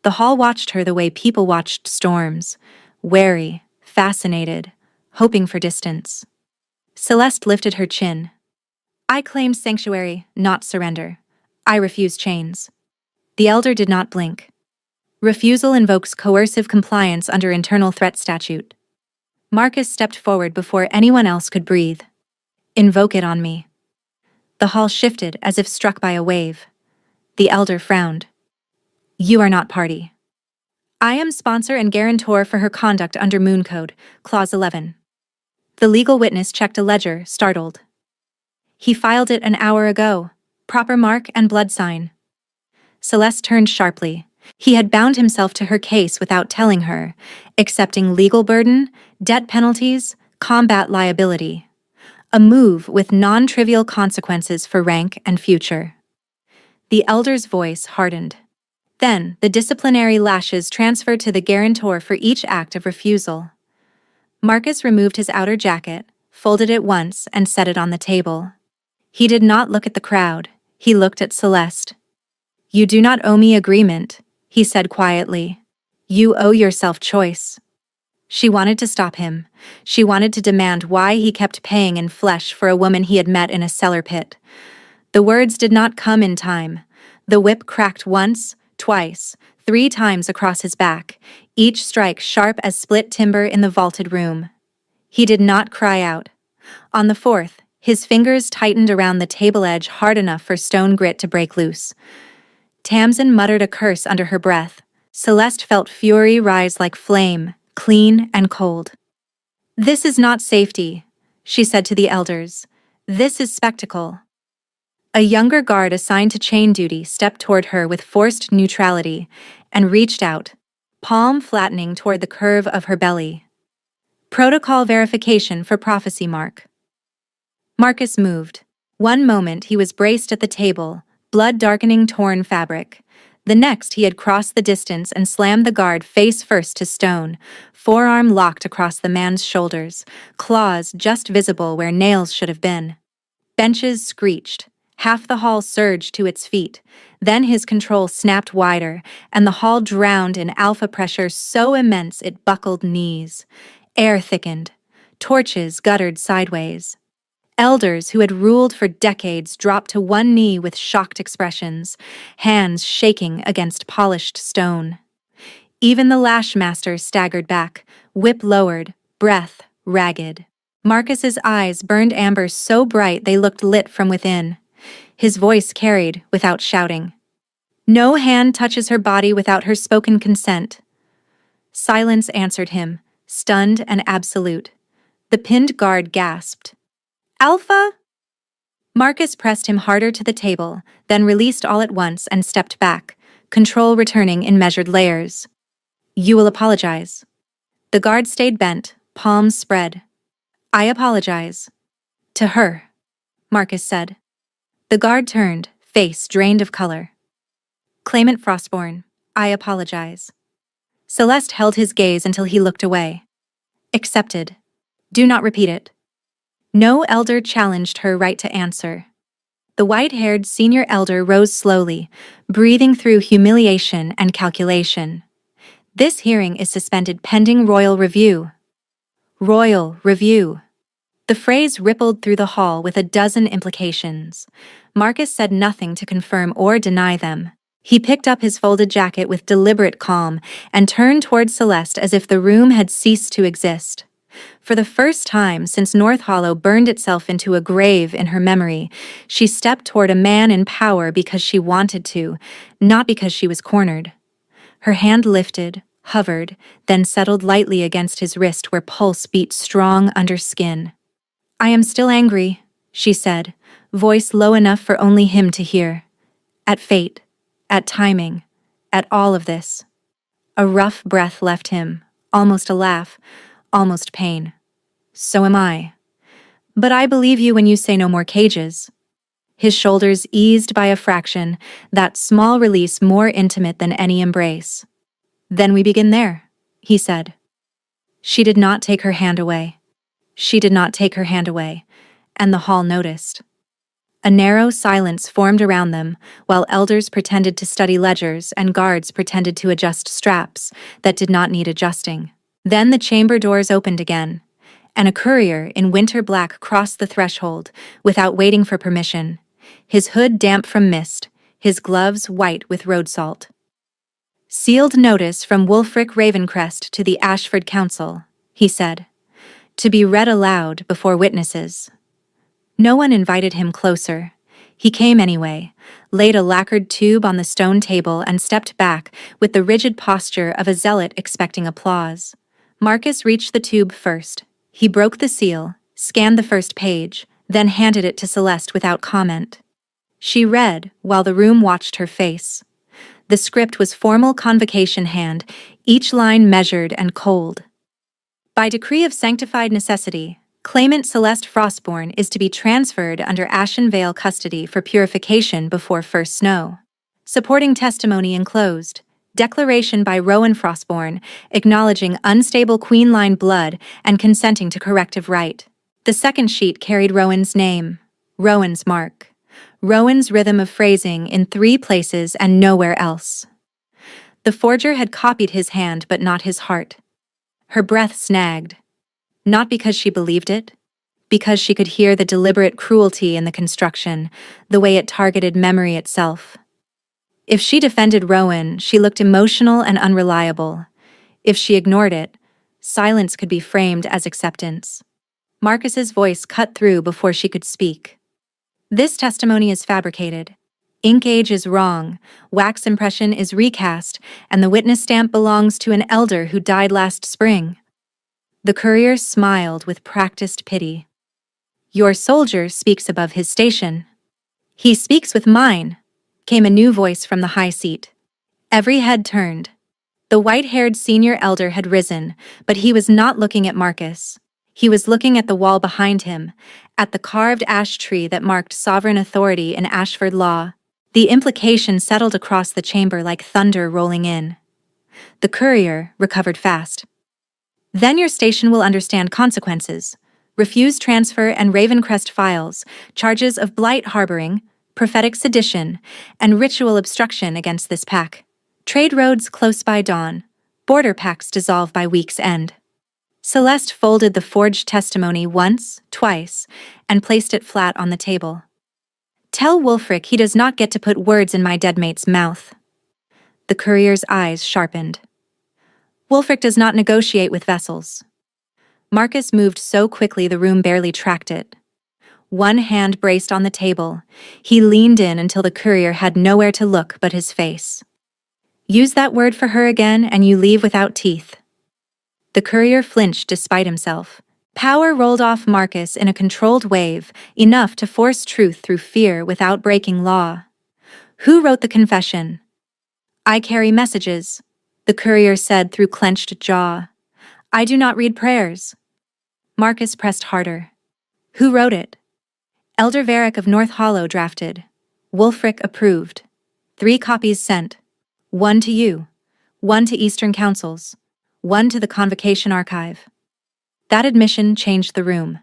The hall watched her the way people watched storms, wary, fascinated, hoping for distance. Celeste lifted her chin. "I claim sanctuary, not surrender. I refuse chains." The elder did not blink. Refusal invokes coercive compliance under internal threat statute. Marcus stepped forward before anyone else could breathe. "Invoke it on me." The hall shifted as if struck by a wave. The elder frowned. "You are not party." "I am sponsor and guarantor for her conduct under Moon Code, Clause 11. The legal witness checked a ledger, startled. "He filed it an hour ago. Proper mark and blood sign." Celeste turned sharply. He had bound himself to her case without telling her, accepting legal burden, debt penalties, combat liability. A move with non-trivial consequences for rank and future. The elder's voice hardened. Then, the disciplinary lashes transferred to the guarantor for each act of refusal. Marcus removed his outer jacket, folded it once, and set it on the table. He did not look at the crowd. He looked at Celeste. "You do not owe me agreement," he said quietly. "You owe yourself choice." She wanted to stop him. She wanted to demand why he kept paying in flesh for a woman he had met in a cellar pit. The words did not come in time. The whip cracked once, twice, 3 times across his back, each strike sharp as split timber in the vaulted room. He did not cry out. On the 4th, his fingers tightened around the table edge hard enough for stone grit to break loose. Tamsin muttered a curse under her breath. Celeste felt fury rise like flame, clean and cold. "This is not safety," she said to the elders. "This is spectacle." A younger guard assigned to chain duty stepped toward her with forced neutrality and reached out, palm flattening toward the curve of her belly. Protocol verification for prophecy mark. Marcus moved. One moment he was braced at the table, blood-darkening torn fabric. The next he had crossed the distance and slammed the guard face first to stone, forearm locked across the man's shoulders, claws just visible where nails should have been. Benches screeched. Half the hall surged to its feet. Then his control snapped wider, and the hall drowned in alpha pressure so immense it buckled knees. Air thickened. Torches guttered sideways. Elders who had ruled for decades dropped to one knee with shocked expressions, hands shaking against polished stone. Even the lashmaster staggered back, whip lowered, breath ragged. Marcus's eyes burned amber so bright they looked lit from within. His voice carried without shouting. "No hand touches her body without her spoken consent." Silence answered him, stunned and absolute. The pinned guard gasped. "Alpha?" Marcus pressed him harder to the table, then released all at once and stepped back, control returning in measured layers. "You will apologize." The guard stayed bent, palms spread. "I apologize." "To her," Marcus said. The guard turned, face drained of color. "Claimant Frostborn, I apologize." Celeste held his gaze until he looked away. "Accepted. Do not repeat it." No elder challenged her right to answer. The white-haired senior elder rose slowly, breathing through humiliation and calculation. "This hearing is suspended pending royal review." Royal review. The phrase rippled through the hall with a dozen implications. Marcus said nothing to confirm or deny them. He picked up his folded jacket with deliberate calm and turned toward Celeste as if the room had ceased to exist. For the first time since North Hollow burned itself into a grave in her memory, she stepped toward a man in power because she wanted to, not because she was cornered. Her hand lifted, hovered, then settled lightly against his wrist where pulse beat strong under skin. "I am still angry," she said, voice low enough for only him to hear. "At fate, at timing, at all of this." A rough breath left him, almost a laugh, almost pain. "So am I. But I believe you when you say no more cages." His shoulders eased by a fraction, that small release more intimate than any embrace. "Then we begin there," he said. She did not take her hand away. She did not take her hand away, and the hall noticed. A narrow silence formed around them, while elders pretended to study ledgers and guards pretended to adjust straps that did not need adjusting. Then the chamber doors opened again, and a courier in winter black crossed the threshold without waiting for permission, his hood damp from mist, his gloves white with road salt. "Sealed notice from Wulfric Ravencrest to the Ashford Council," he said, "to be read aloud before witnesses." No one invited him closer. He came anyway, laid a lacquered tube on the stone table and stepped back with the rigid posture of a zealot expecting applause. Marcus reached the tube first. He broke the seal, scanned the first page, then handed it to Celeste without comment. She read while the room watched her face. The script was formal convocation hand, each line measured and cold. By decree of sanctified necessity, claimant Celeste Frostborn is to be transferred under Ashen Vale custody for purification before first snow. Supporting testimony enclosed. Declaration by Rowan Frostborn, acknowledging unstable queen line blood and consenting to corrective right. The second sheet carried Rowan's name, Rowan's mark, Rowan's rhythm of phrasing in 3 places and nowhere else. The forger had copied his hand but not his heart. Her breath snagged. Not because she believed it, because she could hear the deliberate cruelty in the construction, the way it targeted memory itself. If she defended Rowan, she looked emotional and unreliable. If she ignored it, silence could be framed as acceptance. Marcus's voice cut through before she could speak. This testimony is fabricated. Ink age is wrong, wax impression is recast, and the witness stamp belongs to an elder who died last spring. The courier smiled with practiced pity. Your soldier speaks above his station. He speaks with mine, came a new voice from the high seat. Every head turned. The white-haired senior elder had risen, but he was not looking at Marcus. He was looking at the wall behind him, at the carved ash tree that marked sovereign authority in Ashford law. The implication settled across the chamber like thunder rolling in. The courier recovered fast. Then your station will understand consequences. Refuse transfer and Ravencrest files, charges of blight harboring, prophetic sedition, and ritual obstruction against this pack. Trade roads close by dawn. Border pacts dissolve by week's end. Celeste folded the forged testimony once, twice, and placed it flat on the table. Tell Wulfric he does not get to put words in my dead mate's mouth. The courier's eyes sharpened. Wulfric does not negotiate with vessels. Marcus moved so quickly the room barely tracked it. One hand braced on the table. He leaned in until the courier had nowhere to look but his face. Use that word for her again and you leave without teeth. The courier flinched despite himself. Power rolled off Marcus in a controlled wave, enough to force truth through fear without breaking law. Who wrote the confession? I carry messages, the courier said through clenched jaw. I do not read prayers. Marcus pressed harder. Who wrote it? Elder Varric of North Hollow drafted. Wulfric approved. 3 copies sent. 1 to you. 1 to Eastern Councils. 1 to the Convocation Archive. That admission changed the room.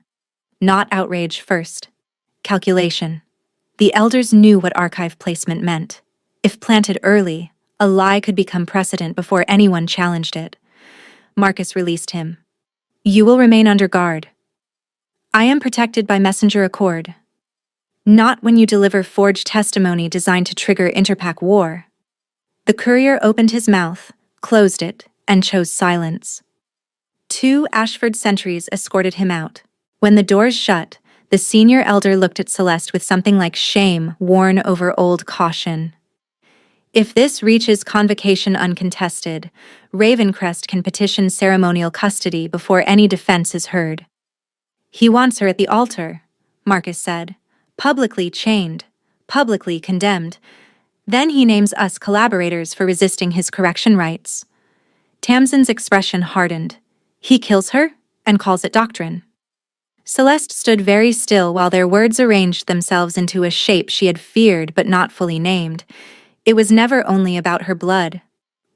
Not outrage first. Calculation. The elders knew what archive placement meant. If planted early, a lie could become precedent before anyone challenged it. Marcus released him. You will remain under guard. I am protected by messenger accord. Not when you deliver forged testimony designed to trigger interpack war. The courier opened his mouth, closed it, and chose silence. 2 Ashford sentries escorted him out. When the doors shut, the senior elder looked at Celeste with something like shame worn over old caution. If this reaches convocation uncontested, Ravencrest can petition ceremonial custody before any defense is heard. He wants her at the altar, Marcus said, publicly chained, publicly condemned. Then he names us collaborators for resisting his correction rights. Tamsin's expression hardened. He kills her and calls it doctrine. Celeste stood very still while their words arranged themselves into a shape she had feared but not fully named. It was never only about her blood.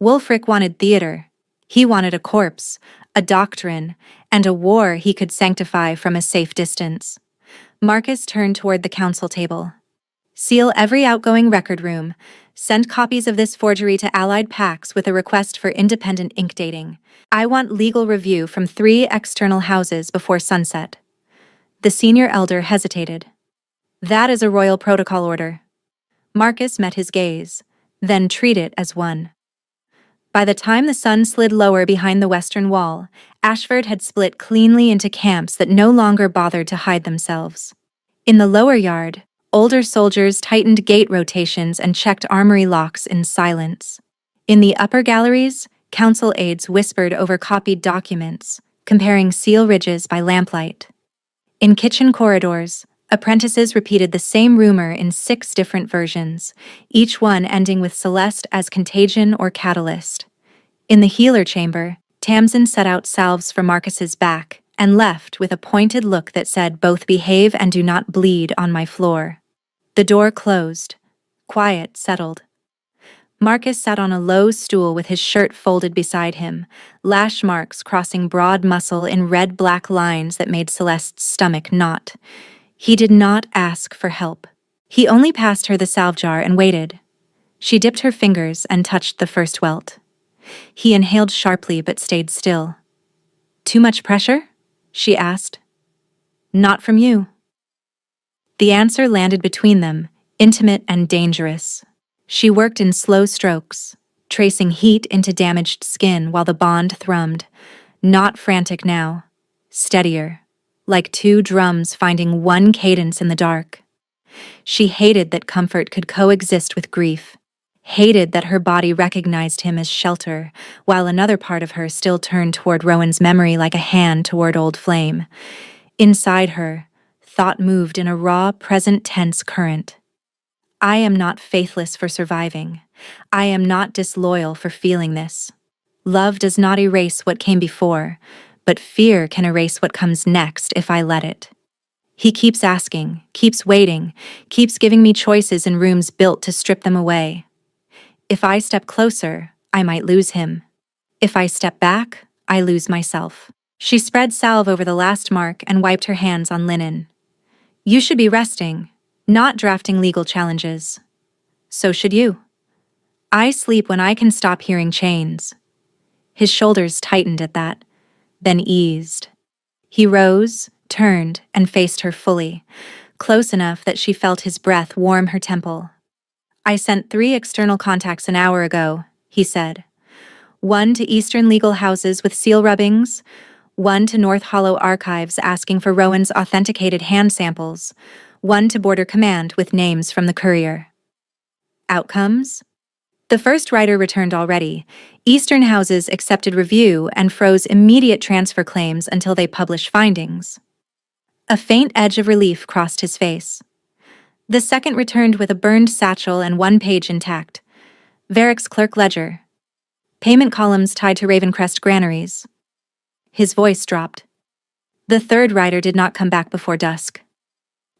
Wulfric wanted theater. He wanted a corpse, a doctrine, and a war he could sanctify from a safe distance. Marcus turned toward the council table. Seal every outgoing record room. Send copies of this forgery to allied packs with a request for independent ink dating. I want legal review from 3 external houses before sunset. The senior elder hesitated. That is a royal protocol order. Marcus met his gaze, then treated it as one. By the time the sun slid lower behind the western wall, Ashford had split cleanly into camps that no longer bothered to hide themselves. In the lower yard, older soldiers tightened gate rotations and checked armory locks in silence. In the upper galleries, council aides whispered over copied documents, comparing seal ridges by lamplight. In kitchen corridors, Apprentices repeated the same rumor in 6 different versions, each one ending with Celeste as contagion or catalyst. In the healer chamber, Tamsin set out salves for Marcus's back and left with a pointed look that said, "Both behave and do not bleed on my floor." The door closed. Quiet settled. Marcus sat on a low stool with his shirt folded beside him, lash marks crossing broad muscle in red-black lines that made Celeste's stomach knot. He did not ask for help. He only passed her the salve jar and waited. She dipped her fingers and touched the first welt. He inhaled sharply but stayed still. "Too much pressure?" she asked. "Not from you." The answer landed between them, intimate and dangerous. She worked in slow strokes, tracing heat into damaged skin while the bond thrummed. Not frantic now, steadier, like 2 drums finding one cadence in the dark. She hated that comfort could coexist with grief, hated that her body recognized him as shelter, while another part of her still turned toward Rowan's memory like a hand toward old flame. Inside her, thought moved in a raw, present tense current. I am not faithless for surviving. I am not disloyal for feeling this. Love does not erase what came before, but fear can erase what comes next if I let it. He keeps asking, keeps waiting, keeps giving me choices in rooms built to strip them away. If I step closer, I might lose him. If I step back, I lose myself. She spread salve over the last mark and wiped her hands on linen. You should be resting, not drafting legal challenges. So should you. I sleep when I can stop hearing chains. His shoulders tightened at that, then eased. He rose, turned, and faced her fully, close enough that she felt his breath warm her temple. I sent 3 external contacts an hour ago, he said. 1 to Eastern legal houses with seal rubbings, 1 to North Hollow archives asking for Rowan's authenticated hand samples, 1 to Border Command with names from the courier. Outcomes? The first writer returned already. Eastern houses accepted review and froze immediate transfer claims until they publish findings. A faint edge of relief crossed his face. The second returned with a burned satchel and 1 page intact. Varick's clerk ledger. Payment columns tied to Ravencrest granaries. His voice dropped. The third writer did not come back before dusk.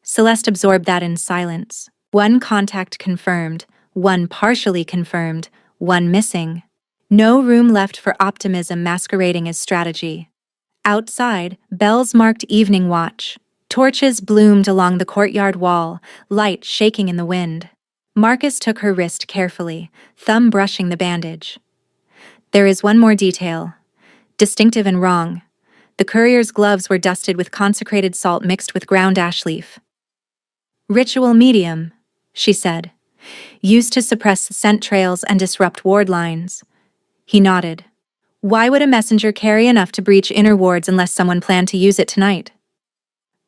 Celeste absorbed that in silence. 1 contact confirmed, 1 partially confirmed, 1 missing. No room left for optimism masquerading as strategy. Outside, bells marked evening watch. Torches bloomed along the courtyard wall, light shaking in the wind. Marcus took her wrist carefully, thumb brushing the bandage. There is 1 more detail. Distinctive and wrong. The courier's gloves were dusted with consecrated salt mixed with ground ash leaf. Ritual medium, she said. Used to suppress scent trails and disrupt ward lines. He nodded. Why would a messenger carry enough to breach inner wards unless someone planned to use it tonight?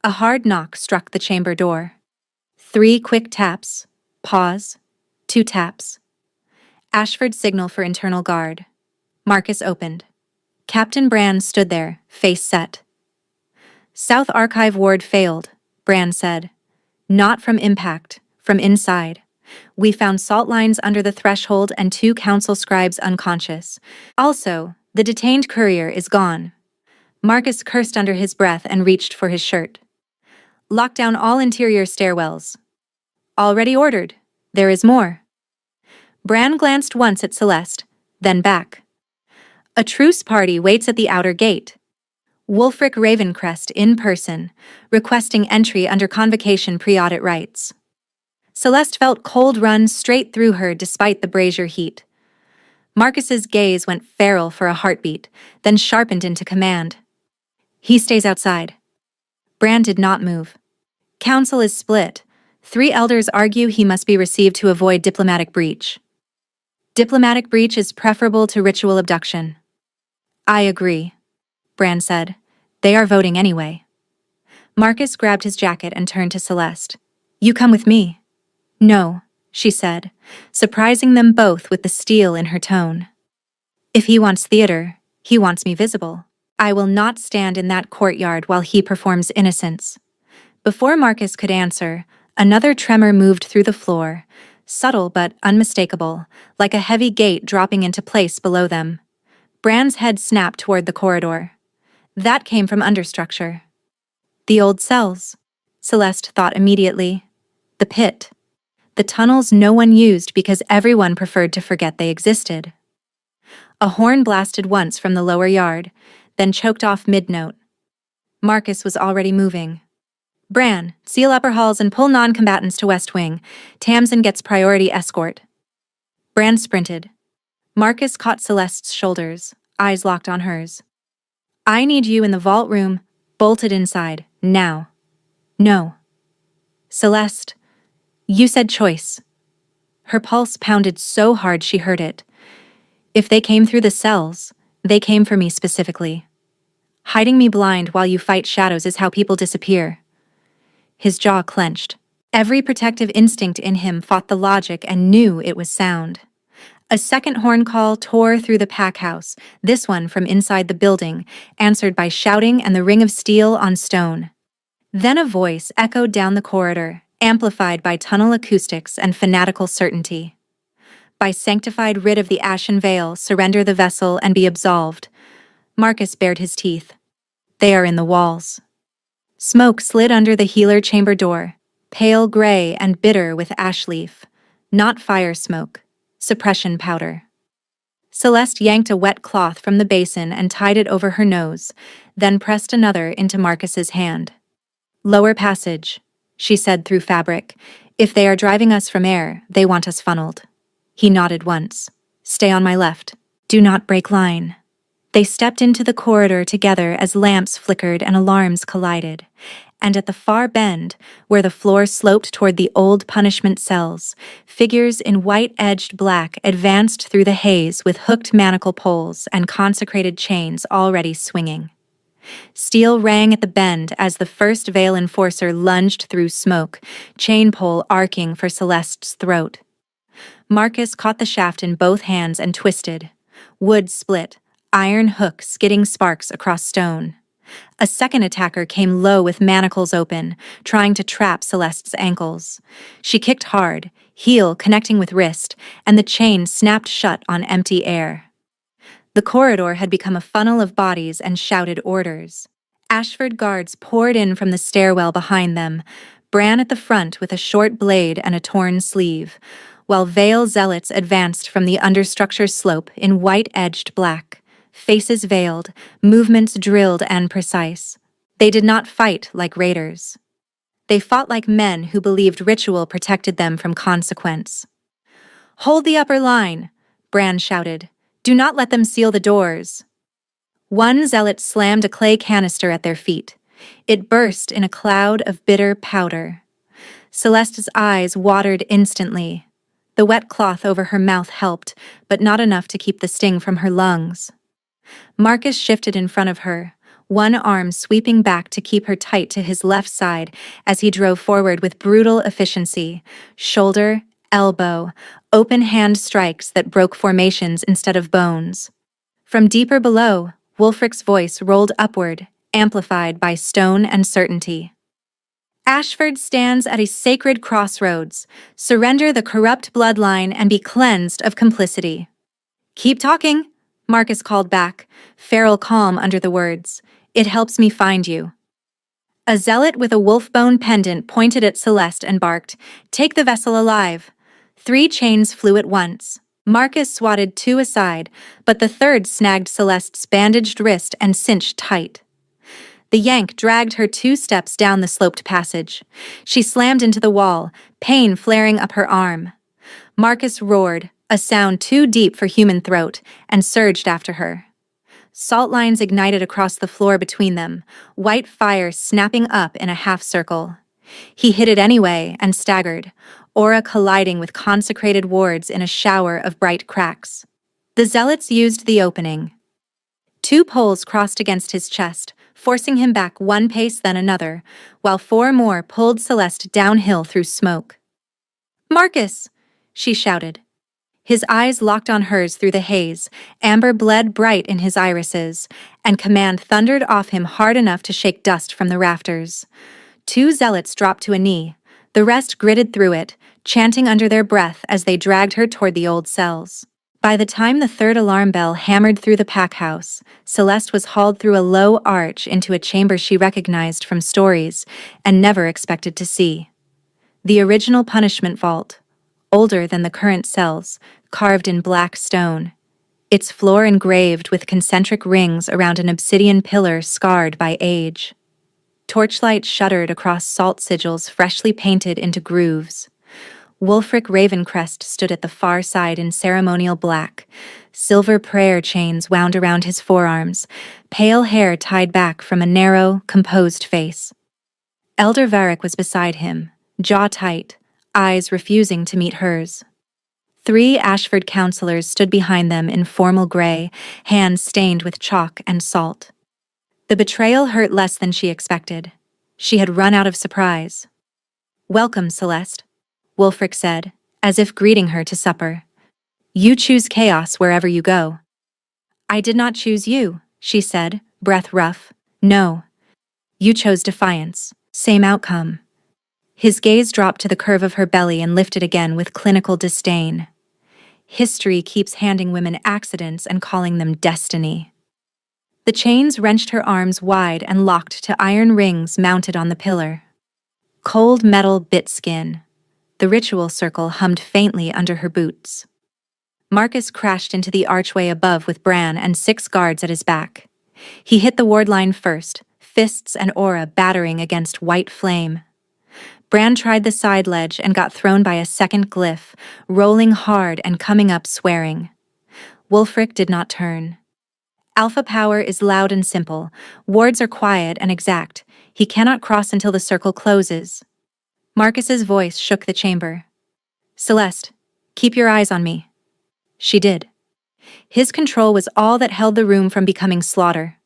A hard knock struck the chamber door. 3 quick taps. Pause. 2 taps. Ashford's signal for internal guard. Marcus opened. Captain Brand stood there, face set. South Archive Ward failed, Brand said. Not from impact, from inside. We found salt lines under the threshold and 2 council scribes unconscious. Also, the detained courier is gone. Marcus cursed under his breath and reached for his shirt. Lock down all interior stairwells. Already ordered. There is more. Brand glanced once at Celeste, then back. A truce party waits at the outer gate. Wulfric Ravencrest in person, requesting entry under convocation pre-audit rights. Celeste felt cold run straight through her despite the brazier heat. Marcus's gaze went feral for a heartbeat, then sharpened into command. He stays outside. Brand did not move. Council is split. 3 elders argue he must be received to avoid diplomatic breach. Diplomatic breach is preferable to ritual abduction. I agree, Brand said. They are voting anyway. Marcus grabbed his jacket and turned to Celeste. You come with me. No, she said, surprising them both with the steel in her tone. If he wants theater, he wants me visible. I will not stand in that courtyard while he performs innocence. Before Marcus could answer, another tremor moved through the floor, subtle but unmistakable, like a heavy gate dropping into place below them. Bran's head snapped toward the corridor. That came from understructure. The old cells, Celeste thought immediately. The pit. The tunnels no one used because everyone preferred to forget they existed. A horn blasted once from the lower yard, then choked off mid-note. Marcus was already moving. Bran, seal upper halls and pull non-combatants to West Wing. Tamsin gets priority escort. Bran sprinted. Marcus caught Celeste's shoulders, eyes locked on hers. I need you in the vault room, bolted inside, now. No. Celeste, you said choice. Her pulse pounded so hard she heard it. If they came through the cells, they came for me specifically. Hiding me blind while you fight shadows is how people disappear. His jaw clenched. Every protective instinct in him fought the logic and knew it was sound. A second horn call tore through the Packhouse, this one from inside the building, answered by shouting and the ring of steel on stone. Then a voice echoed down the corridor, amplified by tunnel acoustics and fanatical certainty. By sanctified writ of the Ashen Veil, surrender the vessel and be absolved. Marcus bared his teeth. They are in the walls. Smoke slid under the healer chamber door, pale gray and bitter with ash leaf. Not fire smoke, suppression powder. Celeste yanked a wet cloth from the basin and tied it over her nose, then pressed another into Marcus's hand. Lower passage, she said through fabric. If they are driving us from air, they want us funneled. He nodded once. Stay on my left. Do not break line. They stepped into the corridor together as lamps flickered and alarms collided. And at the far bend, where the floor sloped toward the old punishment cells, figures in white-edged black advanced through the haze with hooked manacle poles and consecrated chains already swinging. Steel rang at the bend as the first Veil enforcer lunged through smoke, chain pole arcing for Celeste's throat. Marcus caught the shaft in both hands and twisted. Wood split, iron hook skidding sparks across stone. A second attacker came low with manacles open, trying to trap Celeste's ankles. She kicked hard, heel connecting with wrist, and the chain snapped shut on empty air. The corridor had become a funnel of bodies and shouted orders. Ashford guards poured in from the stairwell behind them, Bran at the front with a short blade and a torn sleeve, while Veil zealots advanced from the understructure slope in white-edged black, faces veiled, movements drilled and precise. They did not fight like raiders. They fought like men who believed ritual protected them from consequence. Hold the upper line, Bran shouted. Do not let them seal the doors. One zealot slammed a clay canister at their feet. It burst in a cloud of bitter powder. Celeste's eyes watered instantly. The wet cloth over her mouth helped, but not enough to keep the sting from her lungs. Marcus shifted in front of her, one arm sweeping back to keep her tight to his left side as he drove forward with brutal efficiency, shoulder, elbow, open hand strikes that broke formations instead of bones. From deeper below, Wulfric's voice rolled upward, amplified by stone and certainty. Ashford stands at a sacred crossroads. Surrender the corrupt bloodline and be cleansed of complicity. Keep talking, Marcus called back, feral calm under the words. It helps me find you. A zealot with a wolf-bone pendant pointed at Celeste and barked, Take the vessel alive. 3 chains flew at once. Marcus swatted 2 aside, but the third snagged Celeste's bandaged wrist and cinched tight. The yank dragged her 2 steps down the sloped passage. She slammed into the wall, pain flaring up her arm. Marcus roared, a sound too deep for human throat, and surged after her. Salt lines ignited across the floor between them, white fire snapping up in a half-circle. He hit it anyway and staggered, aura colliding with consecrated wards in a shower of bright cracks. The zealots used the opening. 2 poles crossed against his chest, forcing him back 1 pace then another, while 4 more pulled Celeste downhill through smoke. Marcus! She shouted. His eyes locked on hers through the haze, amber bled bright in his irises, and command thundered off him hard enough to shake dust from the rafters. 2 zealots dropped to a knee. The rest gritted through it, chanting under their breath as they dragged her toward the old cells. By the time the third alarm bell hammered through the packhouse, Celeste was hauled through a low arch into a chamber she recognized from stories and never expected to see. The original punishment vault, older than the current cells, carved in black stone, its floor engraved with concentric rings around an obsidian pillar scarred by age. Torchlight shuddered across salt sigils freshly painted into grooves. Wulfric Ravencrest stood at the far side in ceremonial black. Silver prayer chains wound around his forearms, pale hair tied back from a narrow, composed face. Elder Varric was beside him, jaw tight, eyes refusing to meet hers. 3 Ashford counselors stood behind them in formal gray, hands stained with chalk and salt. The betrayal hurt less than she expected. She had run out of surprise. "Welcome, Celeste," Wulfric said, as if greeting her to supper. "You choose chaos wherever you go." "I did not choose you," she said, breath rough. "No. You chose defiance. Same outcome." His gaze dropped to the curve of her belly and lifted again with clinical disdain. History keeps handing women accidents and calling them destiny. The chains wrenched her arms wide and locked to iron rings mounted on the pillar. Cold metal bit skin. The ritual circle hummed faintly under her boots. Marcus crashed into the archway above with Bran and 6 guards at his back. He hit the ward line first, fists and aura battering against white flame. Bran tried the side ledge and got thrown by a second glyph, rolling hard and coming up swearing. Wulfric did not turn. Alpha power is loud and simple. Wards are quiet and exact. He cannot cross until the circle closes. Marcus's voice shook the chamber. "Celeste, keep your eyes on me." She did. His control was all that held the room from becoming slaughter.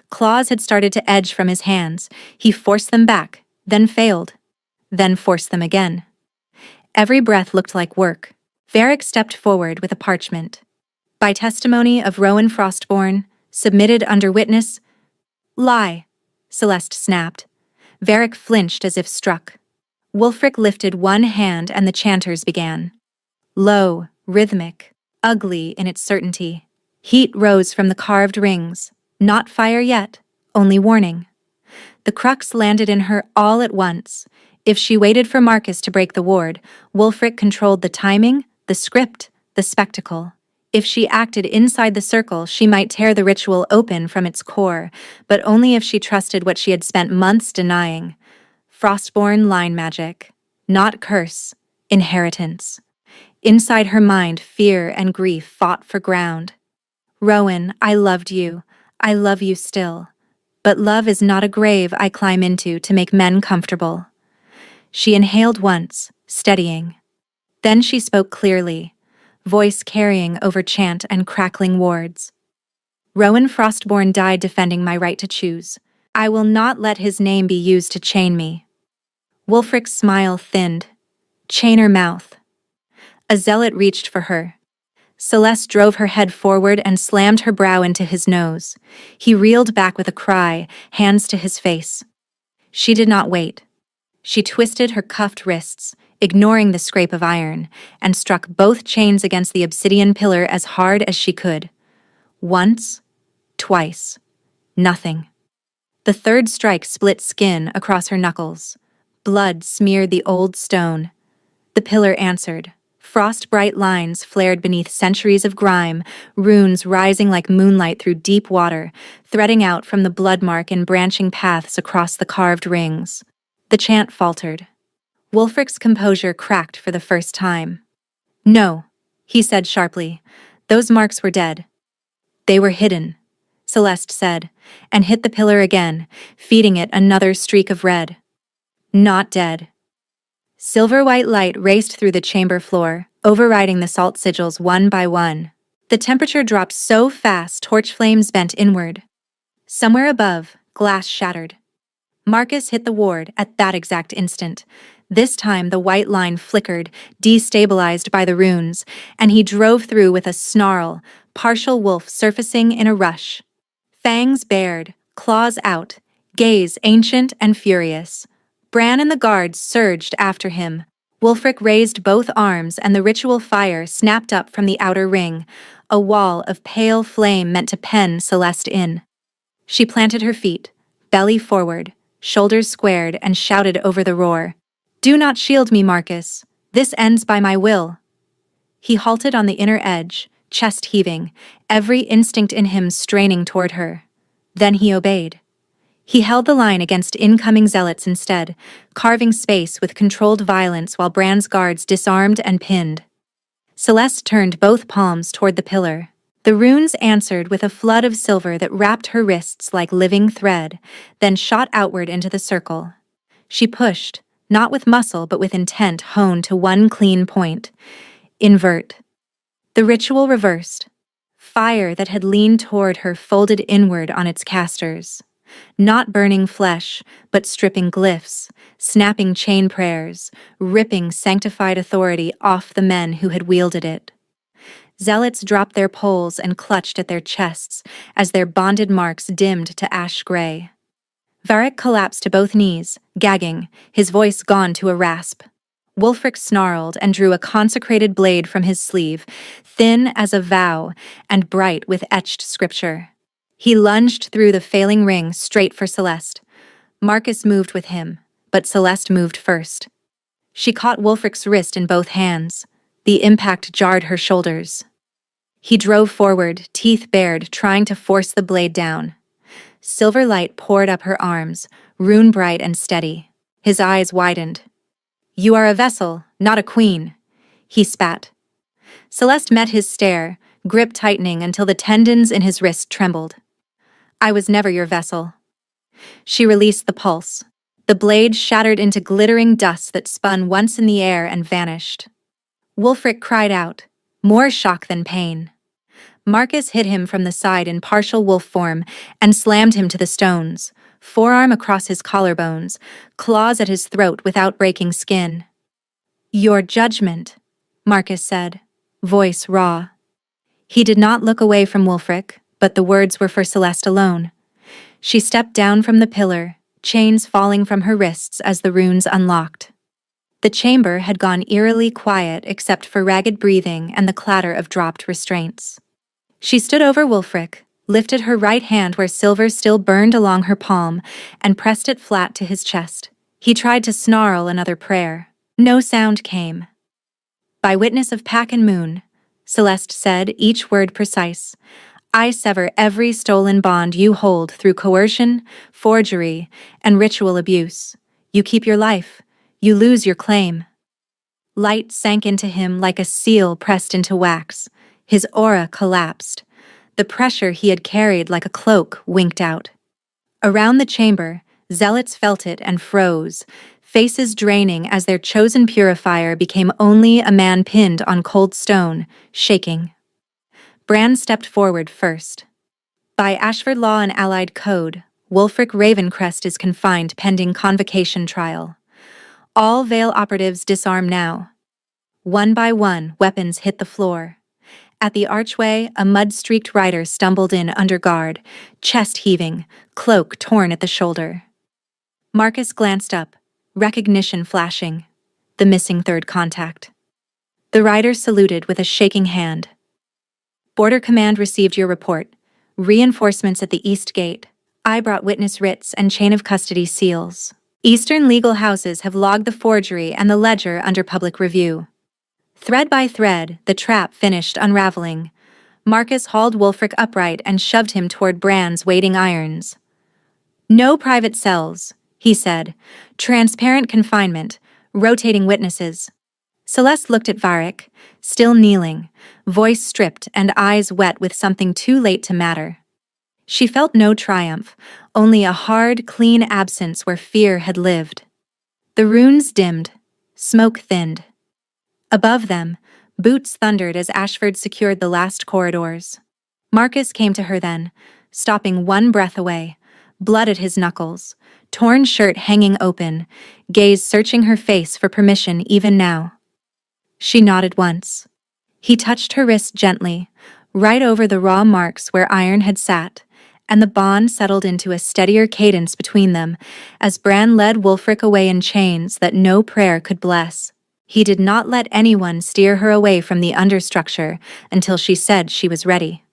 Claws had started to edge from his hands. He forced them back, then failed, then forced them again. Every breath looked like work. Varric stepped forward with a parchment. "By testimony of Rowan Frostborn, submitted under witness—" "Lie," Celeste snapped. Varric flinched as if struck. Wulfric lifted one hand and the chanters began. Low, rhythmic, ugly in its certainty. Heat rose from the carved rings. Not fire yet, only warning. The crux landed in her all at once. If she waited for Marcus to break the ward, Wulfric controlled the timing, the script, the spectacle. If she acted inside the circle, she might tear the ritual open from its core, but only if she trusted what she had spent months denying. Frostborn line magic. Not curse. Inheritance. Inside her mind, fear and grief fought for ground. "Rowan, I loved you. I love you still. But love is not a grave I climb into to make men comfortable." She inhaled once, steadying. Then she spoke clearly, voice carrying over chant and crackling wards. "Rowan Frostborn died defending my right to choose. I will not let his name be used to chain me." Wulfric's smile thinned. "Chain her mouth." A zealot reached for her. Celeste drove her head forward and slammed her brow into his nose. He reeled back with a cry, hands to his face. She did not wait. She twisted her cuffed wrists, ignoring the scrape of iron, and struck both chains against the obsidian pillar as hard as she could. Once, twice, nothing. The third strike split skin across her knuckles. Blood smeared the old stone. The pillar answered. Frost-bright lines flared beneath centuries of grime, runes rising like moonlight through deep water, threading out from the blood mark in branching paths across the carved rings. The chant faltered. Wulfric's composure cracked for the first time. "No," he said sharply. "Those marks were dead." "They were hidden," Celeste said, and hit the pillar again, feeding it another streak of red. "Not dead." Silver-white light raced through the chamber floor, overriding the salt sigils one by one. The temperature dropped so fast torch flames bent inward. Somewhere above, glass shattered. Marcus hit the ward at that exact instant. This time the white line flickered, destabilized by the runes, and he drove through with a snarl, partial wolf surfacing in a rush. Fangs bared, claws out, gaze ancient and furious. Bran and the guards surged after him. Wulfric raised both arms and the ritual fire snapped up from the outer ring, a wall of pale flame meant to pen Celeste in. She planted her feet, belly forward, shoulders squared, and shouted over the roar. "Do not shield me, Marcus. This ends by my will." He halted on the inner edge, chest heaving, every instinct in him straining toward her. Then he obeyed. He held the line against incoming zealots instead, carving space with controlled violence while Bran's guards disarmed and pinned. Celeste turned both palms toward the pillar. The runes answered with a flood of silver that wrapped her wrists like living thread, then shot outward into the circle. She pushed, not with muscle but with intent honed to one clean point. Invert. The ritual reversed. Fire that had leaned toward her folded inward on its casters. Not burning flesh, but stripping glyphs, snapping chain prayers, ripping sanctified authority off the men who had wielded it. Zealots dropped their poles and clutched at their chests as their bonded marks dimmed to ash gray. Varric collapsed to both knees, gagging, his voice gone to a rasp. Wulfric snarled and drew a consecrated blade from his sleeve, thin as a vow and bright with etched scripture. He lunged through the failing ring straight for Celeste. Marcus moved with him, but Celeste moved first. She caught Wulfric's wrist in both hands. The impact jarred her shoulders. He drove forward, teeth bared, trying to force the blade down. Silver light poured up her arms, rune bright and steady. His eyes widened. "You are a vessel, not a queen," he spat. Celeste met his stare, grip tightening until the tendons in his wrist trembled. "I was never your vessel." She released the pulse. The blade shattered into glittering dust that spun once in the air and vanished. Wulfric cried out, more shock than pain. Marcus hit him from the side in partial wolf form and slammed him to the stones, forearm across his collarbones, claws at his throat without breaking skin. "Your judgment," Marcus said, voice raw. He did not look away from Wulfric, but the words were for Celeste alone. She stepped down from the pillar, chains falling from her wrists as the runes unlocked. The chamber had gone eerily quiet except for ragged breathing and the clatter of dropped restraints. She stood over Wulfric, lifted her right hand where silver still burned along her palm, and pressed it flat to his chest. He tried to snarl another prayer. No sound came. "By witness of Pack and Moon," Celeste said, each word precise, "I sever every stolen bond you hold through coercion, forgery, and ritual abuse. You keep your life. You lose your claim." Light sank into him like a seal pressed into wax. His aura collapsed. The pressure he had carried like a cloak winked out. Around the chamber, zealots felt it and froze, faces draining as their chosen purifier became only a man pinned on cold stone, shaking. Bran stepped forward first. By Ashford law and allied code, Wulfric Ravencrest is confined pending convocation trial. All Vale operatives disarm now. One by one, weapons hit the floor. At the archway, a mud-streaked rider stumbled in under guard, chest heaving, cloak torn at the shoulder. Marcus glanced up, recognition flashing. The missing third contact. The rider saluted with a shaking hand. "Border Command received your report. Reinforcements at the East Gate. I brought witness writs and chain of custody seals. Eastern legal houses have logged the forgery and the ledger under public review." Thread by thread, the trap finished unraveling. Marcus hauled Wulfric upright and shoved him toward Bran's waiting irons. "No private cells," he said. "Transparent confinement, rotating witnesses." Celeste looked at Varric, still kneeling, voice stripped and eyes wet with something too late to matter. She felt no triumph, only a hard, clean absence where fear had lived. The runes dimmed, smoke thinned. Above them, boots thundered as Ashford secured the last corridors. Marcus came to her then, stopping one breath away, blood at his knuckles, torn shirt hanging open, gaze searching her face for permission even now. She nodded once. He touched her wrist gently, right over the raw marks where iron had sat, and the bond settled into a steadier cadence between them as Bran led Wulfric away in chains that no prayer could bless. He did not let anyone steer her away from the understructure until she said she was ready.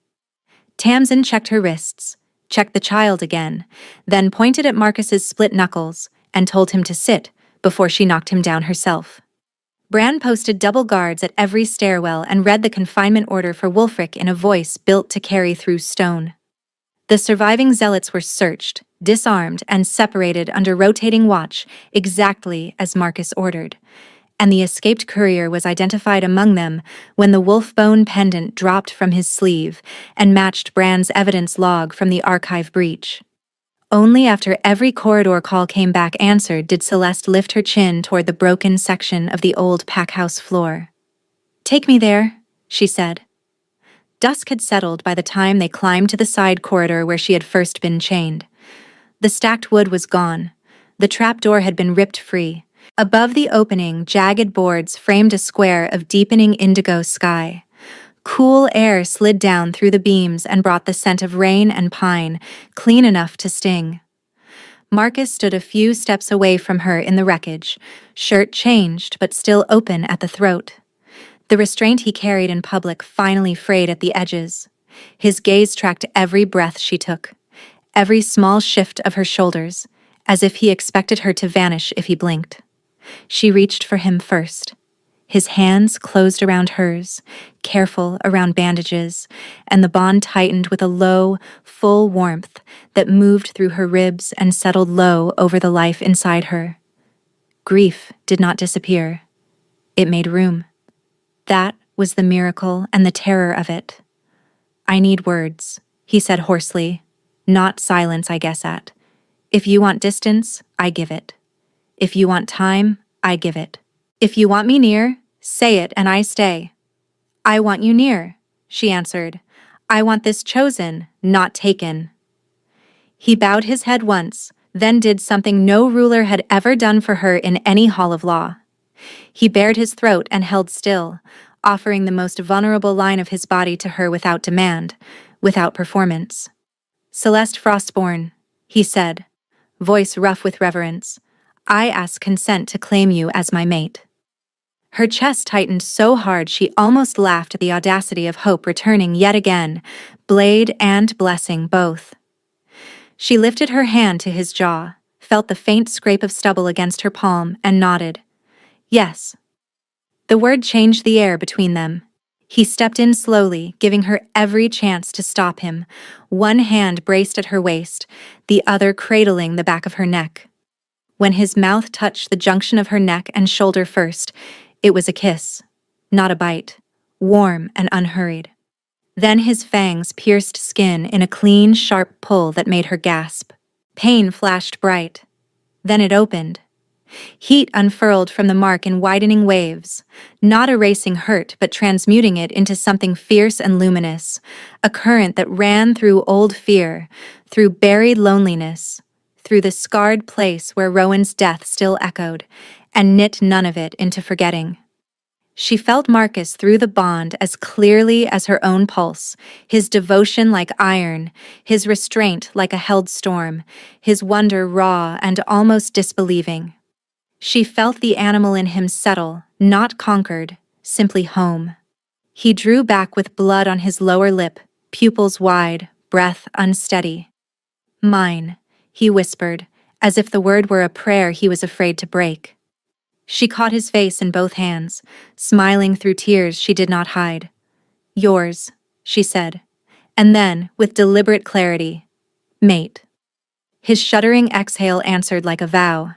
Tamsin checked her wrists, checked the child again, then pointed at Marcus's split knuckles and told him to sit before she knocked him down herself. Bran posted double guards at every stairwell and read the confinement order for Wulfric in a voice built to carry through stone. The surviving zealots were searched, disarmed, and separated under rotating watch exactly as Marcus ordered, and the escaped courier was identified among them when the wolf-bone pendant dropped from his sleeve and matched Bran's evidence log from the archive breach. Only after every corridor call came back answered did Celeste lift her chin toward the broken section of the old packhouse floor. "Take me there," she said. Dusk had settled by the time they climbed to the side corridor where she had first been chained. The stacked wood was gone. The trapdoor had been ripped free. Above the opening, jagged boards framed a square of deepening indigo sky. Cool air slid down through the beams and brought the scent of rain and pine, clean enough to sting. Marcus stood a few steps away from her in the wreckage, shirt changed but still open at the throat. The restraint he carried in public finally frayed at the edges. His gaze tracked every breath she took, every small shift of her shoulders, as if he expected her to vanish if he blinked. She reached for him first. His hands closed around hers, careful around bandages, and the bond tightened with a low, full warmth that moved through her ribs and settled low over the life inside her. Grief did not disappear. It made room. That was the miracle and the terror of it. "I need words," he said hoarsely. "Not silence, I guess at. If you want distance, I give it. If you want time, I give it. If you want me near, say it and I stay." "I want you near," she answered. "I want this chosen, not taken." He bowed his head once, then did something no ruler had ever done for her in any hall of law. He bared his throat and held still, offering the most vulnerable line of his body to her without demand, without performance. "Celeste Frostborn," he said, voice rough with reverence, "I ask consent to claim you as my mate." Her chest tightened so hard she almost laughed at the audacity of hope returning yet again, blade and blessing both. She lifted her hand to his jaw, felt the faint scrape of stubble against her palm, and nodded. "Yes." The word changed the air between them. He stepped in slowly, giving her every chance to stop him, one hand braced at her waist, the other cradling the back of her neck. When his mouth touched the junction of her neck and shoulder first, it was a kiss, not a bite, warm and unhurried. Then his fangs pierced skin in a clean, sharp pull that made her gasp. Pain flashed bright. Then it opened. Heat unfurled from the mark in widening waves, not erasing hurt but transmuting it into something fierce and luminous, a current that ran through old fear, through buried loneliness, through the scarred place where Rowan's death still echoed, and knit none of it into forgetting. She felt Marcus through the bond as clearly as her own pulse, his devotion like iron, his restraint like a held storm, his wonder raw and almost disbelieving. She felt the animal in him settle, not conquered, simply home. He drew back with blood on his lower lip, pupils wide, breath unsteady. "Mine," he whispered, as if the word were a prayer he was afraid to break. She caught his face in both hands, smiling through tears she did not hide. "Yours," she said, and then, with deliberate clarity, "Mate." His shuddering exhale answered like a vow.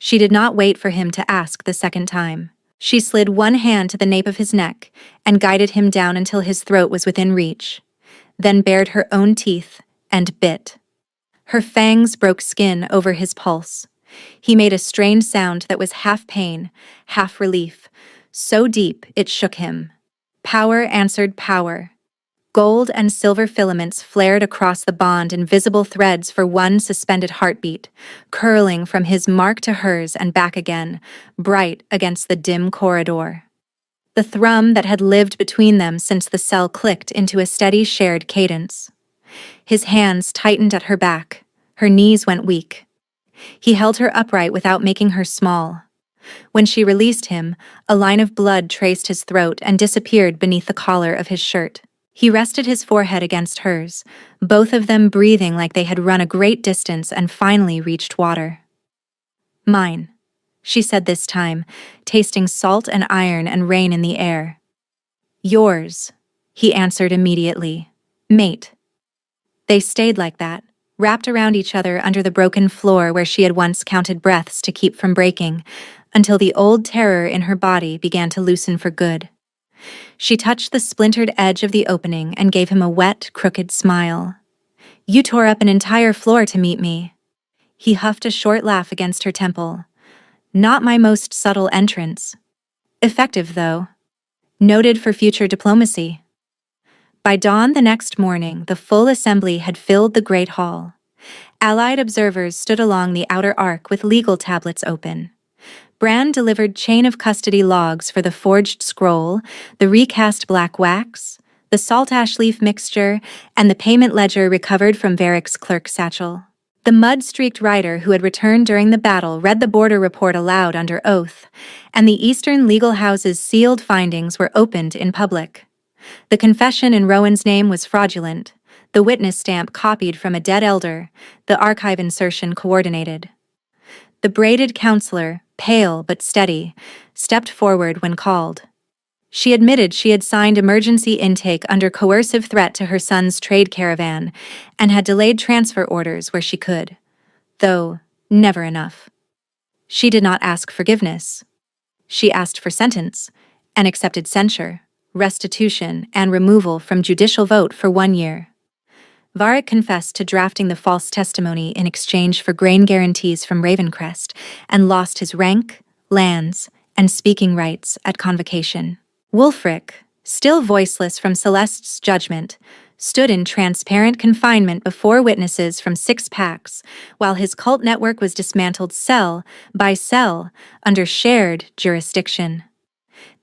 She did not wait for him to ask the second time. She slid one hand to the nape of his neck and guided him down until his throat was within reach, then bared her own teeth and bit. Her fangs broke skin over his pulse. He made a strained sound that was half pain, half relief, so deep it shook him. Power answered power. Gold and silver filaments flared across the bond in visible threads for one suspended heartbeat, curling from his mark to hers and back again, bright against the dim corridor. The thrum that had lived between them since the cell clicked into a steady shared cadence. His hands tightened at her back. Her knees went weak. He held her upright without making her small. When she released him, a line of blood traced his throat and disappeared beneath the collar of his shirt. He rested his forehead against hers, both of them breathing like they had run a great distance and finally reached water. "Mine," she said this time, tasting salt and iron and rain in the air. "Yours," he answered immediately. "Mate." They stayed like that, wrapped around each other under the broken floor where she had once counted breaths to keep from breaking, until the old terror in her body began to loosen for good. She touched the splintered edge of the opening and gave him a wet, crooked smile. "You tore up an entire floor to meet me." He huffed a short laugh against her temple. "Not my most subtle entrance. Effective, though. Noted for future diplomacy." By dawn the next morning, the full assembly had filled the great hall. Allied observers stood along the outer arc with legal tablets open. Bran delivered chain of custody logs for the forged scroll, the recast black wax, the salt ash leaf mixture, and the payment ledger recovered from Varric's clerk's satchel. The mud-streaked rider who had returned during the battle read the border report aloud under oath, and the Eastern legal house's sealed findings were opened in public. The confession in Rowan's name was fraudulent, the witness stamp copied from a dead elder, the archive insertion coordinated. The braided counselor, pale but steady, stepped forward when called. She admitted she had signed emergency intake under coercive threat to her son's trade caravan and had delayed transfer orders where she could, though never enough. She did not ask forgiveness. She asked for sentence and accepted censure, restitution, and removal from judicial vote for 1 year. Varric confessed to drafting the false testimony in exchange for grain guarantees from Ravencrest and lost his rank, lands, and speaking rights at convocation. Wulfric, still voiceless from Celeste's judgment, stood in transparent confinement before witnesses from 6 packs, while his cult network was dismantled cell by cell under shared jurisdiction.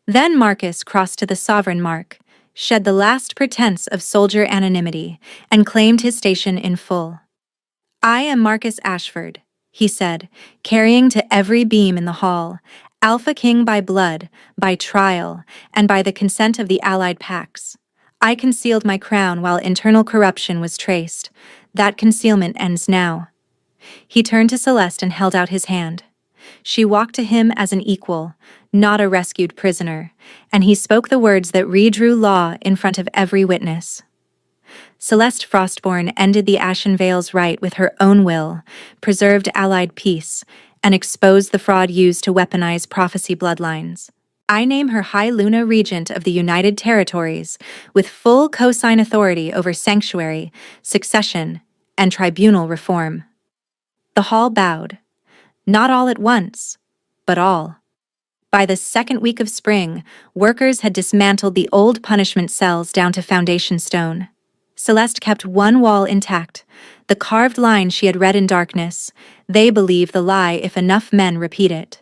Then Marcus crossed to the Sovereign Mark, shed the last pretense of soldier anonymity, and claimed his station in full. "I am Marcus Ashford," he said, carrying to every beam in the hall, Alpha King by blood, by trial, and by the consent of the allied packs. "I concealed my crown while internal corruption was traced. That concealment ends now." He turned to Celeste and held out his hand. She walked to him as an equal, not a rescued prisoner, and he spoke the words that redrew law in front of every witness. Celeste Frostborn ended the Ashen Veil's right with her own will, preserved allied peace, and exposed the fraud used to weaponize prophecy bloodlines. "I name her High Luna Regent of the United Territories, with full cosign authority over sanctuary, succession, and tribunal reform." The hall bowed. Not all at once, but all. By the second week of spring, workers had dismantled the old punishment cells down to foundation stone. Celeste kept one wall intact, the carved line she had read in darkness, "They believe the lie if enough men repeat it."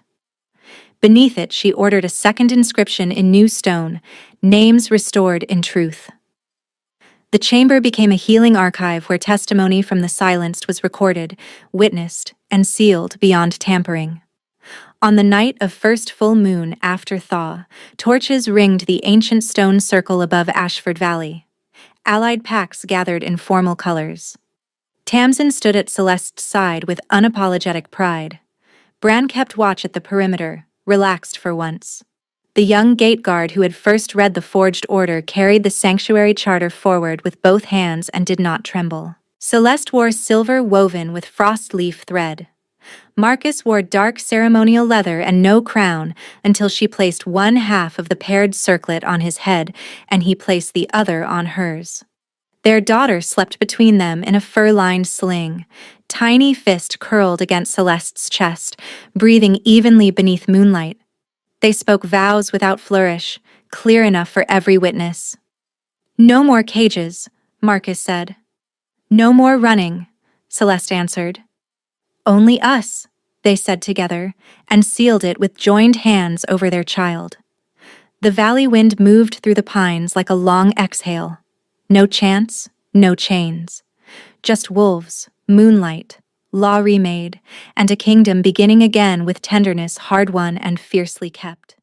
Beneath it, she ordered a second inscription in new stone, "Names restored in truth." The chamber became a healing archive where testimony from the silenced was recorded, witnessed, and sealed beyond tampering. On the night of first full moon after thaw, torches ringed the ancient stone circle above Ashford Valley. Allied packs gathered in formal colors. Tamsin stood at Celeste's side with unapologetic pride. Bran kept watch at the perimeter, relaxed for once. The young gate guard who had first read the forged order carried the sanctuary charter forward with both hands and did not tremble. Celeste wore silver woven with frost leaf thread. Marcus wore dark ceremonial leather and no crown until she placed one half of the paired circlet on his head and he placed the other on hers. Their daughter slept between them in a fur-lined sling, tiny fist curled against Celeste's chest, breathing evenly beneath moonlight. They spoke vows without flourish, clear enough for every witness. "No more cages," Marcus said. "No more running," Celeste answered. "Only us," they said together, and sealed it with joined hands over their child. The valley wind moved through the pines like a long exhale. No chants, no chains. Just wolves, moonlight, law remade, and a kingdom beginning again with tenderness hard won and fiercely kept.